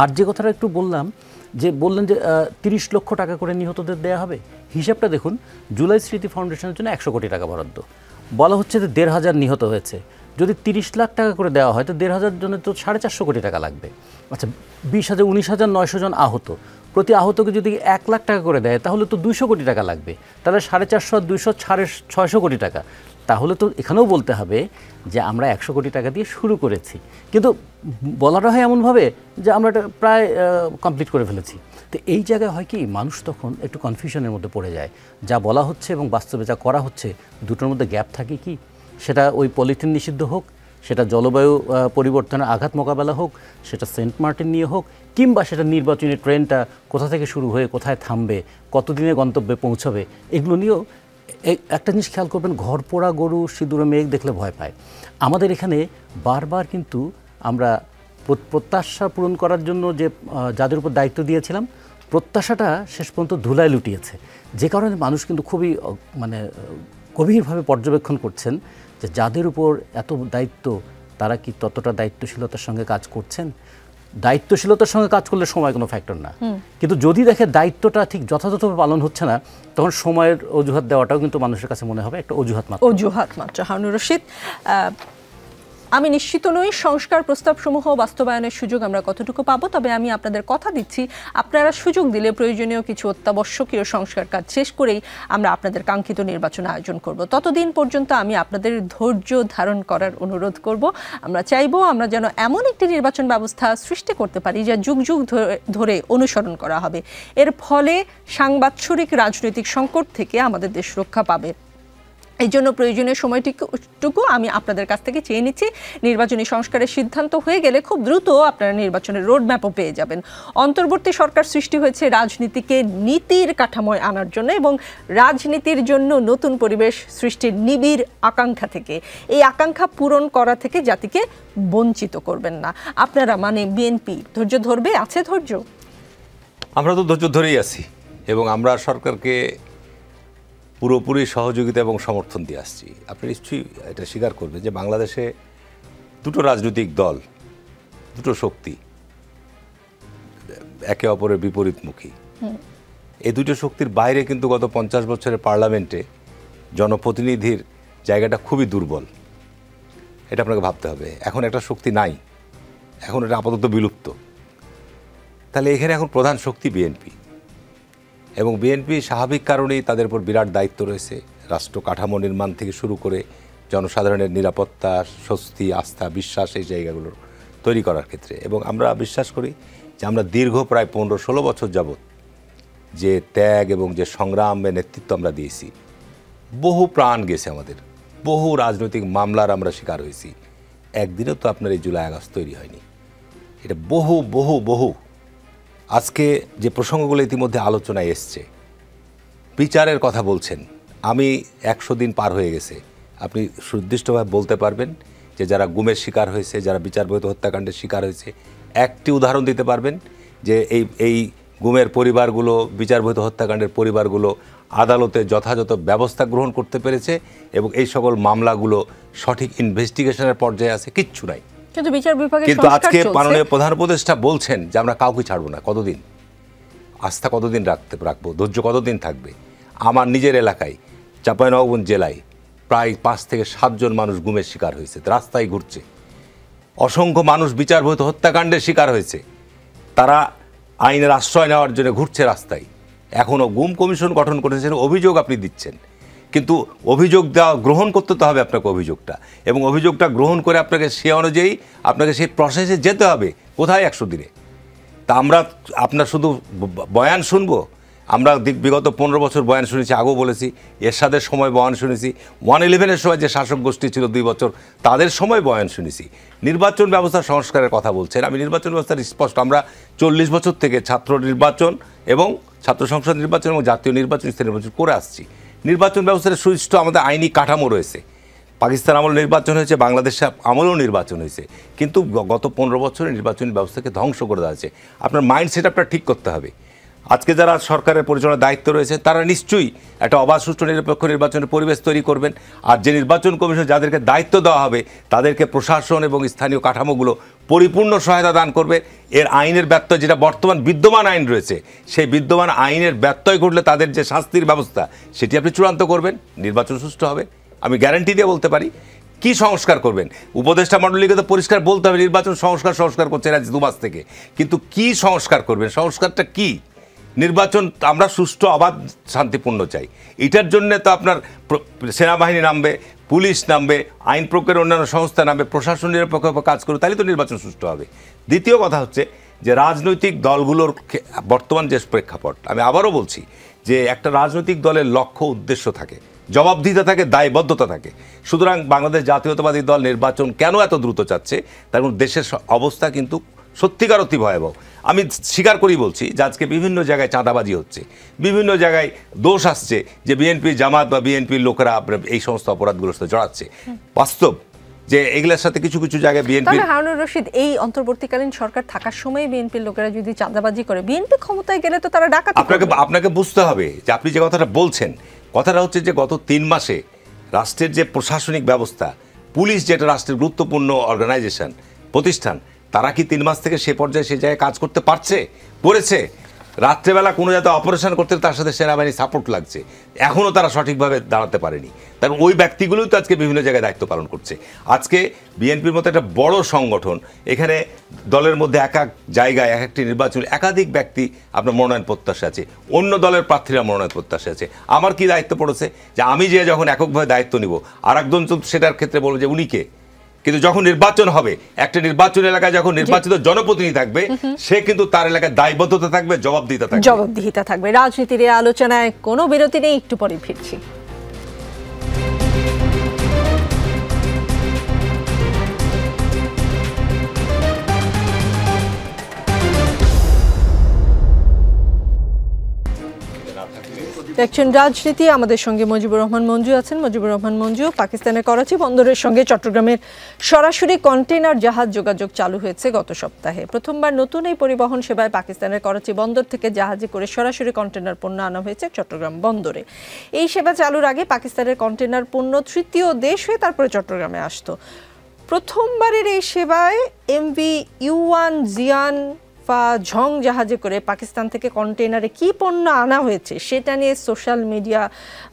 আর যে কথাটা একটু বললেন যে 30 লক্ষ টাকা করে নিহতদের দেয়া হবে, হিসাবটা দেখুন, জুলাই স্মৃতি ফাউন্ডেশনের জন্য 100 কোটি টাকা বরাদ্দ, বলা হচ্ছে যে 1,500 নিহত হয়েছে, যদি 30 লাখ টাকা করে দেওয়া হয় তো 1,500 জনের তো 450 কোটি টাকা লাগবে। আচ্ছা, 19,900 জন আহত, প্রতি আহতকে যদি 1 লাখ টাকা করে দেয় তাহলে তো 200 কোটি টাকা লাগবে, তাহলে 450 200 600 কোটি টাকা। তাহলে তো এখানেও বলতে হবে যে আমরা 100 কোটি টাকা দিয়ে শুরু করেছি, কিন্তু বলাটা হয় এমনভাবে যে আমরা এটা প্রায় কমপ্লিট করে ফেলেছি। তো এই জায়গায় হয় কি, মানুষ তখন একটু কনফিউশনের মধ্যে পড়ে যায়, যা বলা হচ্ছে এবং বাস্তবে যা করা হচ্ছে দুটোর মধ্যে গ্যাপ থাকে কি, সেটা ওই পলিথিন নিষিদ্ধ হোক, সেটা জলবায়ু পরিবর্তনের আঘাত মোকাবেলা হোক, সেটা সেন্ট মার্টিন নিয়ে হোক, কিংবা সেটা নির্বাচনী ট্রেনটা কোথা থেকে শুরু হয়ে কোথায় থামবে, কতদিনে গন্তব্যে পৌঁছবে, এগুলো নিয়েও একটা জিনিস খেয়াল করবেন, ঘর পোড়া গরু সিঁদুরে মেঘ দেখলে ভয় পায়। আমাদের এখানে বারবার কিন্তু আমরা প্রত্যাশা পূরণ করার জন্য যে যাদের উপর দায়িত্ব দিয়েছিলাম, প্রত্যাশাটা শেষ পর্যন্ত ধুলায় লুটিয়েছে, যে কারণে মানুষ কিন্তু খুবই মানে গভীরভাবে পর্যবেক্ষণ করছেন যে যাদের উপর এত দায়িত্ব তারা কি ততটা দায়িত্বশীলতার সঙ্গে কাজ করছেন। দায়িত্বশীলতার সঙ্গে কাজ করলে সময় কোনো ফ্যাক্টর না, কিন্তু যদি দেখে দায়িত্বটা ঠিক যথাযথভাবে পালন হচ্ছে না, তখন সময়ের অজুহাত দেওয়াটাও কিন্তু মানুষের কাছে মনে হবে একটা অজুহাত মাত্র। হারুনুর রশিদ, আমি নিশ্চিত নই সংস্কার প্রস্তাবসমূহ বাস্তবায়নের সুযোগ আমরা কতটুকু পাবো, তবে আমি আপনাদের কথা দিচ্ছি আপনারা সুযোগ দিলে প্রয়োজনীয় কিছু অত্যাবশ্যকীয় সংস্কার কাজ শেষ করেই আমরা আপনাদের কাঙ্ক্ষিত নির্বাচন আয়োজন করব। ততদিন পর্যন্ত আমি আপনাদের ধৈর্য ধারণ করার অনুরোধ করব। আমরা চাইবো আমরা যেন এমন একটি নির্বাচন ব্যবস্থা সৃষ্টি করতে পারি যা যুগ যুগ ধরে অনুসরণ করা হবে। এর ফলে সাংবাৎসরিক রাজনৈতিক সংকট থেকে আমাদের দেশ রক্ষা পাবে এই জন্য প্রয়োজনীয় সময়টুকু আমি আপনাদের কাছ থেকে চেয়ে নিচ্ছি। নির্বাচনী সংস্কারের সিদ্ধান্ত হয়ে গেলে খুব দ্রুত আপনারা নির্বাচনের রোডম্যাপও পেয়ে যাবেন। অন্তর্বর্তী সরকার সৃষ্টি হয়েছে রাজনীতিকে নীতির কাঠামোয় আনার জন্য এবং রাজনীতির জন্য নতুন পরিবেশ সৃষ্টির নিবিড় আকাঙ্ক্ষা থেকে। এই আকাঙ্ক্ষা পূরণ করা থেকে জাতিকে বঞ্চিত করবেন না। আপনারা মানে বিএনপি ধৈর্য ধরবে? আছে ধৈর্য? আমরা তো ধৈর্য ধরেই আছি এবং আমরা সরকারকে পুরোপুরি সহযোগিতা এবং সমর্থন দিয়ে আসছি। আপনি নিশ্চয়ই এটা স্বীকার করবেন যে বাংলাদেশে দুটো রাজনৈতিক দল, দুটো শক্তি একে অপরের বিপরীতমুখী। এই দুটো শক্তির বাইরে কিন্তু গত 50 বছরের পার্লামেন্টে জনপ্রতিনিধির জায়গাটা খুবই দুর্বল। এটা আপনাকে ভাবতে হবে। এখন একটা শক্তি নাই, এখন এটা আপাতত বিলুপ্ত। তাহলে এখানে এখন প্রধান শক্তি বিএনপি এবং বিএনপি স্বাভাবিক কারণেই তাদের উপর বিরাট দায়িত্ব রয়েছে, রাষ্ট্র কাঠামো নির্মাণ থেকে শুরু করে জনসাধারণের নিরাপত্তা, স্বস্তি, আস্থা, বিশ্বাস এই জায়গাগুলো তৈরি করার ক্ষেত্রে। এবং আমরা বিশ্বাস করি যে আমরা দীর্ঘ প্রায় 15-16 বছর যাবৎ যে ত্যাগ এবং যে সংগ্রামের নেতৃত্ব আমরা দিয়েছি, বহু প্রাণ গেছে আমাদের, বহু রাজনৈতিক মামলার আমরা শিকার হয়েছি। একদিনও তো আপনার এই জুলাই আগস্ট তৈরি হয়নি। এটা বহু বহু বহু। আজকে যে প্রসঙ্গগুলো ইতিমধ্যে আলোচনায় এসছে, বিচারের কথা বলছেন, আমি 100 দিন পার হয়ে গেছে, আপনি সুনির্দিষ্টভাবে বলতে পারবেন যে যারা গুমের শিকার হয়েছে, যারা বিচার বহির্ভূত হত্যাকাণ্ডের শিকার হয়েছে, একটি উদাহরণ দিতে পারবেন যে এই গুমের পরিবারগুলো, বিচার বহির্ভূত হত্যাকাণ্ডের পরিবারগুলো আদালতে যথাযথ ব্যবস্থা গ্রহণ করতে পেরেছে এবং এই সকল মামলাগুলো সঠিক ইনভেস্টিগেশনের পর্যায়ে আছে? কিচ্ছু নাই। কিন্তু আজকে মাননীয় প্রধান উপদেষ্টা বলছেন যে আমরা কাউকে ছাড়বো না। কতদিন আস্থা, কতদিন রাখবো, ধৈর্য কতদিন থাকবে? আমার নিজের এলাকায় চাঁপাইনবাবগঞ্জ জেলায় প্রায় 5 থেকে 7 জন মানুষ গুমের শিকার হয়েছে, রাস্তায় ঘুরছে। অসংখ্য মানুষ বিচার বহির্ভূত হত্যাকাণ্ডের শিকার হয়েছে, তারা আইনের আশ্রয় নেওয়ার জন্য ঘুরছে রাস্তায়। এখনও গুম কমিশন গঠন করেছেন, অভিযোগ আপনি দিচ্ছেন, কিন্তু অভিযোগ দেওয়া গ্রহণ করতে তো হবে আপনাকে অভিযোগটা, এবং অভিযোগটা গ্রহণ করে আপনাকে সে অনুযায়ী আপনাকে সেই প্রসেসে যেতে হবে। কোথায় 100 দিনে? তা আমরা আপনার শুধু বয়ান শুনবো? আমরা বিগত 15 বছর বয়ান শুনেছি, আগেও বলেছি, এরশাদের সময় বয়ান শুনেছি, 111-এর সময় যে শাসক গোষ্ঠী ছিল 2 বছর, তাদের সময় বয়ান শুনেছি। নির্বাচন ব্যবস্থা সংস্কারের কথা বলছেন, আমি নির্বাচন ব্যবস্থার স্পষ্ট, আমরা 40 বছর থেকে ছাত্র নির্বাচন এবং ছাত্র সংসদ নির্বাচন এবং জাতীয় নির্বাচন, স্থানীয় নির্বাচন করে আসছি। নির্বাচন ব্যবস্থার সুষ্ঠু আমাদের আইনি কাঠামো রয়েছে। পাকিস্তান আমল নির্বাচন হয়েছে, বাংলাদেশে আমলেও নির্বাচন হয়েছে, কিন্তু গত 15 বছরে নির্বাচনী ব্যবস্থাকে ধ্বংস করে দেওয়া হয়েছে। আপনার মাইন্ড সেট আপটা ঠিক করতে হবে। আজকে যারা সরকারের পরিচালনার দায়িত্ব রয়েছে তারা নিশ্চয়ই একটা অবাধ, সুষ্ঠু, নিরপেক্ষ নির্বাচনের পরিবেশ তৈরি করবেন। আর যে নির্বাচন কমিশন যাদেরকে দায়িত্ব দেওয়া হবে তাদেরকে প্রশাসন এবং স্থানীয় কাঠামোগুলো পরিপূর্ণ সহায়তা দান করবে। এর আইনের ব্যত্যয়, যেটা বর্তমান বিদ্যমান আইন রয়েছে, সেই বিদ্যমান আইনের ব্যত্যয় ঘটলে তাদের যে শাস্তির ব্যবস্থা সেটি আপনি চূড়ান্ত করবেন, নির্বাচন সুষ্ঠু হবে। আমি গ্যারান্টি দিয়ে বলতে পারি। কি সংস্কার করবেন? উপদেষ্টা মণ্ডলীকে তো পরিষ্কার বলতে হবে নির্বাচন সংস্কার করছে আজ 2 মাস থেকে, কিন্তু কি সংস্কার করবেন? সংস্কারটা কি? নির্বাচন আমরা সুষ্ঠু, অবাধ, শান্তিপূর্ণ চাই। এটার জন্য তো আপনার সেনাবাহিনী নামবে, পুলিশ নামবে, আইন প্রয়োগের অন্যান্য সংস্থা নামবে, প্রশাসন নিরপেক্ষ কাজ করবে, তাহলে তো নির্বাচন সুষ্ঠু হবে। দ্বিতীয় কথা হচ্ছে যে রাজনৈতিক দলগুলোর বর্তমান যে প্রেক্ষাপট, আমি আবারও বলছি যে একটা রাজনৈতিক দলের লক্ষ্য উদ্দেশ্য থাকে, জবাবদিহিতা থাকে, দায়বদ্ধতা থাকে। সুতরাং বাংলাদেশ জাতীয়তাবাদী দল নির্বাচন কেন এত দ্রুত চাচ্ছে, তার কারণ দেশের অবস্থা কিন্তু সত্যিকার অতি ভয়াবহ। আমি স্বীকার করি বলছি যে আজকে বিভিন্ন জায়গায় চাঁদাবাজি হচ্ছে, বিভিন্ন জায়গায় দোষ আসছে যে বিএনপি, জামাত বা বিএনপির লোকেরা এই সমস্ত অপরাধগুলোর সাথে জড়াচ্ছে। বাস্তব যে এগুলোর সাথে কিছু কিছু জায়গায় বিএনপি। হারুনুর রশিদ, এই অন্তর্বর্তীকালীন সরকার থাকার সময় বিএনপির লোকেরা যদি চাঁদাবাজি করে, বিএনপি ক্ষমতায় গেলে তো তারা ডাকাতি করবে। আপনাকে বুঝতে হবে যে আপনি যে কথাটা বলছেন, কথাটা হচ্ছে যে গত 3 মাসে রাষ্ট্রের যে প্রশাসনিক ব্যবস্থা, পুলিশ যেটা রাষ্ট্রের গুরুত্বপূর্ণ অর্গানাইজেশন, প্রতিষ্ঠান, তারা কি 3 মাস থেকে সে পর্যায়ে সে জায়গায় কাজ করতে পারছে? করেছে। রাত্রেবেলা কোনো জায়গায় অপারেশন করতে তার সাথে সেনাবাহিনী সাপোর্ট লাগছে, এখনও তারা সঠিকভাবে দাঁড়াতে পারেনি। কারণ ওই ব্যক্তিগুলোই তো আজকে বিভিন্ন জায়গায় দায়িত্ব পালন করছে। আজকে বিএনপির মতো একটা বড় সংগঠন, এখানে দলের মধ্যে এক এক জায়গায় এক একটি নির্বাচন একাধিক ব্যক্তি আপনার মনোনয়ন প্রত্যাশা আছে, অন্য দলের প্রার্থীরা মনোনয়ন প্রত্যাশা আছে। আমার কি দায়িত্ব পড়েছে যে আমি যে যখন এককভাবে দায়িত্ব নিব, আর একজন সেটার ক্ষেত্রে বলবো যে উনি কে? কিন্তু যখন নির্বাচন হবে, একটা নির্বাচন এলাকায় যখন নির্বাচিত জনপ্রতিনিধি থাকবে, সে কিন্তু তার এলাকায় দায়বদ্ধতা থাকবে, জবাবদিহিতা থাকবে। রাজনীতির এই আলোচনায় কোনো বিরতি নেই, একটু পরে ফিরছি। দেখছেন রাজনীতি, আমাদের সঙ্গে মুজিবুর রহমান মঞ্জু আছেন। মুজিবুর রহমান মঞ্জু, পাকিস্তানের করাচি বন্দরের সঙ্গে চট্টগ্রামের সরাসরি কন্টেইনার জাহাজ যোগাযোগ চালু হয়েছে গত সপ্তাহে। প্রথমবার নতুন এই পরিবহন সেবায় পাকিস্তানের করাচি বন্দর থেকে জাহাজে করে সরাসরি কন্টেইনার পণ্য আনা হয়েছে চট্টগ্রাম বন্দরে। এই সেবা চালুর আগে পাকিস্তানের কন্টেইনার পণ্য তৃতীয় দেশ হয়ে তারপরে চট্টগ্রামে আসতো। প্রথমবারের এই সেবায় এমভি ইউ1 জিয়ান ঝং জাহাজে করে পাকিস্তান থেকে কন্টেইনারে কি পণ্য আনা হয়েছে সেটা নিয়ে সোশ্যাল মিডিয়া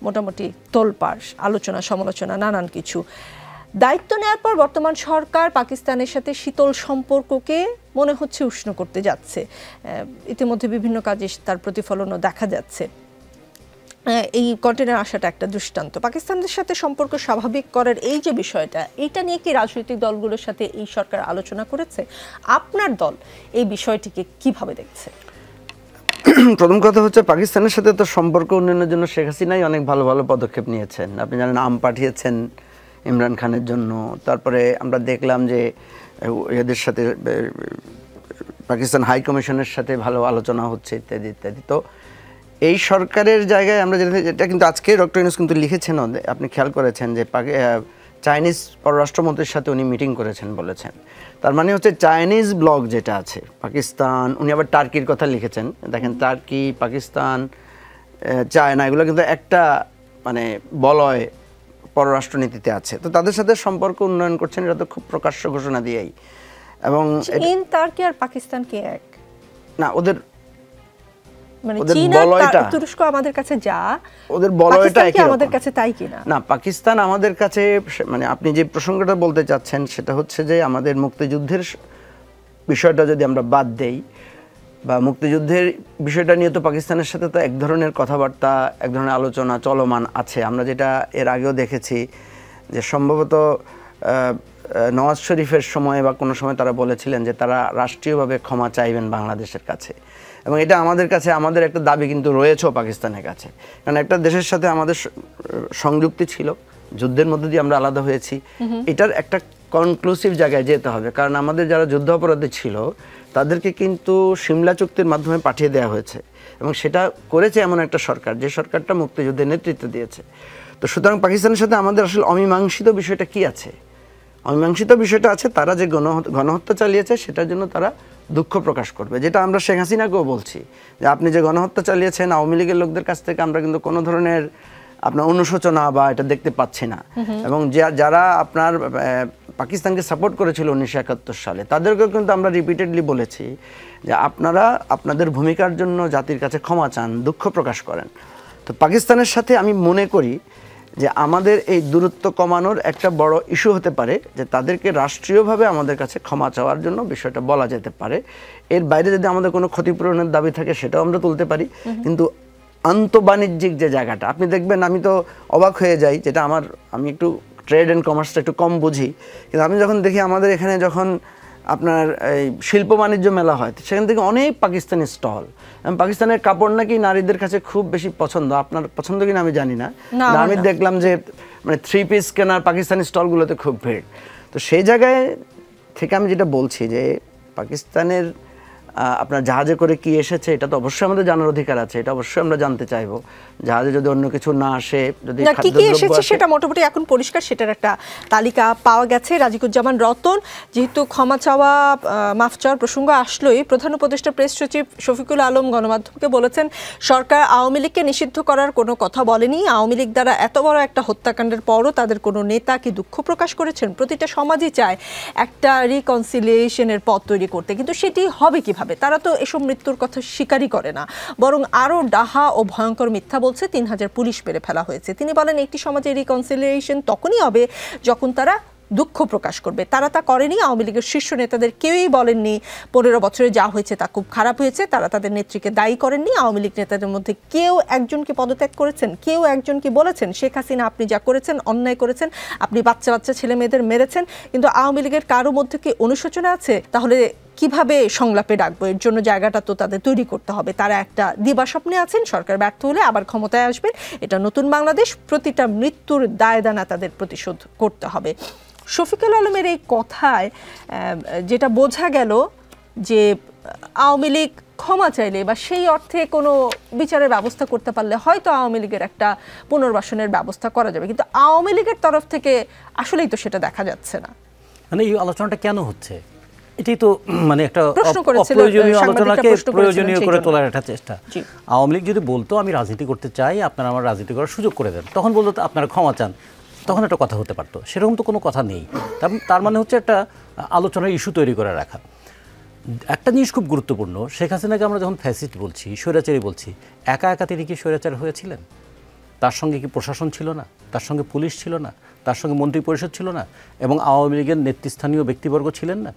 মোটামুটি তোলপাড়, আলোচনা সমালোচনা নানান কিছু। দায়িত্ব নেওয়ার পর বর্তমান সরকার পাকিস্তানের সাথে শীতল সম্পর্ককে মনে হচ্ছে উষ্ণ করতে যাচ্ছে। ইতিমধ্যে বিভিন্ন কাজে তার প্রতিফলনও দেখা যাচ্ছে। এই কন্টেইনার আসাটা একটা দৃষ্টান্ত। পাকিস্তানের সাথে সম্পর্ক স্বাভাবিক করার এই যে বিষয়টা, এইটা নিয়ে কি রাজনৈতিক দলগুলোর সাথে এই সরকার আলোচনা করেছে? আপনার দল এই বিষয়টিকে কিভাবে দেখছে? প্রথম কথা হচ্ছে, পাকিস্তানের সাথে তো সম্পর্ক উন্নয়নের জন্য শেখ হাসিনাই অনেক ভালো ভালো পদক্ষেপ নিয়েছেন। আপনি জানেন, আম পাঠিয়েছেন ইমরান খানের জন্য। তারপরে আমরা দেখলাম যে এদের সাথে পাকিস্তান হাই কমিশনের সাথে ভালো আলোচনা হচ্ছে, ইত্যাদি ইত্যাদি। তো এই সরকারের জায়গায় আমরা যেটা কিন্তু আজকে ডক্টর ইউনূস কিন্তু লিখেছেন, আপনি খেয়াল করেছেন যে চাইনিজ পররাষ্ট্রমন্ত্রীর সাথে উনি মিটিং করেছেন বলেছেন। তার মানে হচ্ছে চাইনিজ ব্লক যেটা আছে পাকিস্তান, উনি আবার টার্কির কথা লিখেছেন। দেখেন, টার্কি, পাকিস্তান, চায়না, এগুলো কিন্তু একটা মানে বলয় পররাষ্ট্রনীতিতে আছে। তো তাদের সাথে সম্পর্ক উন্নয়ন করছেন, এটা তো খুব প্রকাশ্য ঘোষণা দিয়েই। এবং চীন, টার্কি আর পাকিস্তান কি এক না? ওদের মানে চীন আর তুরস্ক আমাদের কাছে যা, ওদের বলয়টা একই আমাদের কাছে তাই কিনা? না, পাকিস্তান আমাদের কাছে, মানে আপনি যে প্রসঙ্গটা বলতে চাচ্ছেন সেটা হচ্ছে যে আমাদের মুক্তিযুদ্ধের বিষয়টা যদি আমরা বাদ দেই, বা মুক্তিযুদ্ধের বিষয়টা নিয়ে তো পাকিস্তানের সাথে তো এক ধরনের কথাবার্তা, এক ধরনের আলোচনা চলমান আছে। আমরা যেটা এর আগেও দেখেছি যে সম্ভবত নওয়াজ শরীফের সময় বা কোনো সময় তারা বলেছিলেন যে তারা রাষ্ট্রীয়ভাবে ক্ষমা চাইবেন বাংলাদেশের কাছে। এবং এটা আমাদের কাছে, আমাদের একটা দাবি কিন্তু রয়েছেও পাকিস্তানের কাছে। কারণ একটা দেশের সাথে আমাদের সংযুক্তি ছিল, যুদ্ধের মধ্যে দিয়ে আমরা আলাদা হয়েছি। এটার একটা কনক্লুসিভ জায়গায় যেতে হবে। কারণ আমাদের যারা যুদ্ধ অপরাধী ছিল তাদেরকে কিন্তু সিমলা চুক্তির মাধ্যমে পাঠিয়ে দেওয়া হয়েছে, এবং সেটা করেছে এমন একটা সরকার, যে সরকারটা মুক্তিযুদ্ধের নেতৃত্ব দিয়েছে। তো সুতরাং পাকিস্তানের সাথে আমাদের আসলে অমীমাংসিত বিষয়টা কি আছে? অমীমাংসিত বিষয়টা আছে, তারা যে গণহত্যা চালিয়েছে সেটার জন্য তারা দুঃখ প্রকাশ করবে। যেটা আমরা শেখ হাসিনাকেও বলছি যে আপনি যে গণহত্যা চালিয়েছেন আওয়ামী লীগের লোকদের কাছ থেকে আমরা কিন্তু কোনো ধরনের আপনার অনুশোচনা বা এটা দেখতে পাচ্ছি না। এবং যারা আপনার পাকিস্তানকে সাপোর্ট করেছিল 1971 সালে, তাদেরকেও কিন্তু আমরা রিপিটেডলি বলেছি যে আপনারা আপনাদের ভূমিকার জন্য জাতির কাছে ক্ষমা চান, দুঃখ প্রকাশ করেন। তো পাকিস্তানের সাথে আমি মনে করি যে আমাদের এই দূরত্ব কমানোর একটা বড় ইস্যু হতে পারে যে তাদেরকে রাষ্ট্রীয়ভাবে আমাদের কাছে ক্ষমা চাওয়ার জন্য বিষয়টা বলা যেতে পারে। এর বাইরে যদি আমাদের কোনো ক্ষতিপূরণের দাবি থাকে সেটাও আমরা তুলতে পারি। কিন্তু আন্তঃবাণিজ্যিক যে জায়গাটা, আপনি দেখবেন, আমি তো অবাক হয়ে যাই, যেটা আমি একটু ট্রেড অ্যান্ড কমার্সটা একটু কম বুঝি, কিন্তু আমি যখন দেখি আমাদের এখানে যখন আপনার এই শিল্প বাণিজ্য মেলা হয়, সেখান থেকে অনেক পাকিস্তানি স্টল। পাকিস্তানের কাপড় নাকি নারীদের কাছে খুব বেশি পছন্দ। আপনার পছন্দ কিনা আমি জানি না, আমি দেখলাম যে মানে 3 পিস কেনার পাকিস্তানি স্টলগুলোতে খুব ভিড়। তো সেই জায়গায় থেকে আমি যেটা বলছি যে পাকিস্তানের আপনার জাহাজে করে কি এসেছে এটা তো অবশ্যই আমাদের জানার অধিকার আছে, এটা অবশ্যই আমরা জানতে চাইবো। জাহাজে যদি অন্য কিছু না আসে, যদি কি এসেছে সেটা মোটামুটি এখন পরিষ্কার, সেটার একটা তালিকা পাওয়া গেছে। রাজিকুজ্জামান রতন, যেহেতু ক্ষমা চাওয়া, মাফ চাওয়ার প্রসঙ্গ আসলোই, প্রধান উপদেষ্টা প্রেস সচিব শফিকুল আলম গণমাধ্যমকে বলেছেন সরকার আওয়ামী লীগকে নিষিদ্ধ করার কোনো কথা বলেনি। আওয়ামী লীগ দ্বারা এত বড় একটা হত্যাকাণ্ডের পরও তাদের কোনো নেতা কি দুঃখ প্রকাশ করেছেন? প্রতিটা সমাজই চায় একটা রিকনসিলিয়েশনের পথ তৈরি করতে, কিন্তু সেটি হবে কিভাবে? তারা তো এসব মৃত্যুর কথা স্বীকারই করে না, বরং আরও ডাহা ও ভয়ঙ্কর মিথ্যা বলছে। 3000 পুলিশ মেরে ফেলা হয়েছে। তিনি বলেন একটি সমাজে রিকনসিলিয়েশন তখনই হবে যখন তারা দুঃখ প্রকাশ করবে। তারা তা করেনি। আওয়ামী লীগের শীর্ষ নেতাদের কেউই বলেননি 15 বছরে যা হয়েছে তা খুব খারাপ হয়েছে। তারা তাদের নেত্রীকে দায়ী করেননি। আওয়ামী লীগ নেতাদের মধ্যে কেউ একজন কি পদত্যাগ করেছেন? কেউ একজন কি বলেছেন শেখ হাসিনা আপনি যা করেছেন অন্যায় করেছেন, আপনি বাচ্চা বাচ্চা ছেলে মেয়েদের মেরেছেন? কিন্তু আওয়ামী লীগের কারো মধ্যে কি অনুশোচনা আছে? তাহলে কিভাবে সংলাপে ডাকবো? এর জন্য জায়গাটা তো তাদের তৈরি করতে হবে। তারা একটা দিবাস্বপ্নে আছেন, সরকার ব্যর্থ হলে আবার ক্ষমতায় আসবেন, এটা নতুন বাংলাদেশ। প্রতিটা মৃত্যুর দায়দানা তাদের প্রতিশোধ করতে হবে। শফিকুল আলমের এই কথায় যেটা বোঝা গেল যে আওয়ামী লীগ ক্ষমা চাইলে বা সেই অর্থে কোনো বিচারের ব্যবস্থা করতে পারলে হয়তো আওয়ামী লীগের একটা পুনর্বাসনের ব্যবস্থা করা যাবে, কিন্তু আওয়ামী লীগের তরফ থেকে আসলেই তো সেটা দেখা যাচ্ছে না। মানে এই আলোচনাটা কেন হচ্ছে, এটাই তো মানে একটা প্রশ্ন করেছিল, অপ্রয়োজনীয় সাংবাদিকরা আলোচনাকে প্রশ্ন করেছিলেন প্রয়োজনীয় করে সেই জন্য। তোলার একটা চেষ্টা। জি। আওয়ামী লীগ যদি বলতো আমি রাজনীতি করতে চাই, আপনারা আমার রাজনীতি করার সুযোগ করে দেন, তখন বলতো আপনারা ক্ষমা চান, তখন একটা কথা হতে পারতো। সেরকম তো কোনো কথা নেই। তার মানে হচ্ছে একটা আলোচনার ইস্যু তৈরি করে রাখা। একটা জিনিস খুব গুরুত্বপূর্ণ, শেখ হাসিনাকে আমরা যখন ফ্যাসিস্ট বলছি, স্বৈরাচারী বলছি, একা একা তিনি কি স্বৈরাচার হয়েছিলেন? তার সঙ্গে কি প্রশাসন ছিল না? তার সঙ্গে পুলিশ ছিল না? তার সঙ্গে মন্ত্রী পরিষদ ছিল না? এবং আওয়ামী লীগের নেতৃস্থানীয় ব্যক্তিবর্গ ছিলেন না?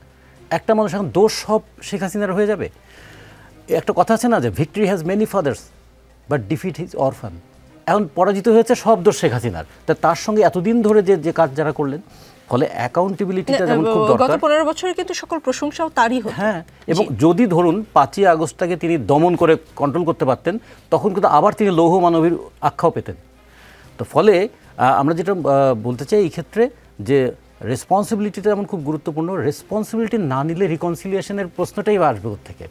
একটা মানুষ এখন দোষ সব শেখ হাসিনার হয়ে যাবে? একটা কথা আছে না যে victory has many father's but defeat his অরফান। এখন পরাজিত হয়েছে সব দোষ শেখ হাসিনার, তার সঙ্গে এতদিন ধরে যে কাজ যারা করলেন, ফলে অ্যাকাউন্টেবিলিটিটা যেমন খুব দরকার। গত 15 বছরে কিন্তু সকল প্রশংসাও তারই হতো। হ্যাঁ, এবং যদি ধরুন 5ই আগস্টটাকে তিনি দমন করে কন্ট্রোল করতে পারতেন, তখন কিন্তু আবার তিনি লৌহ মানবীর আখ্যাও পেতেন। তো ফলে আমরা যেটা বলতে চাই এই ক্ষেত্রে যে রেসপন্সিবিলিটিটা যেমন খুব গুরুত্বপূর্ণ, রেসপন্সিবিলিটি না নিলে রিকনসিলিয়েশনের প্রশ্নটাই আসবে ওর থেকে।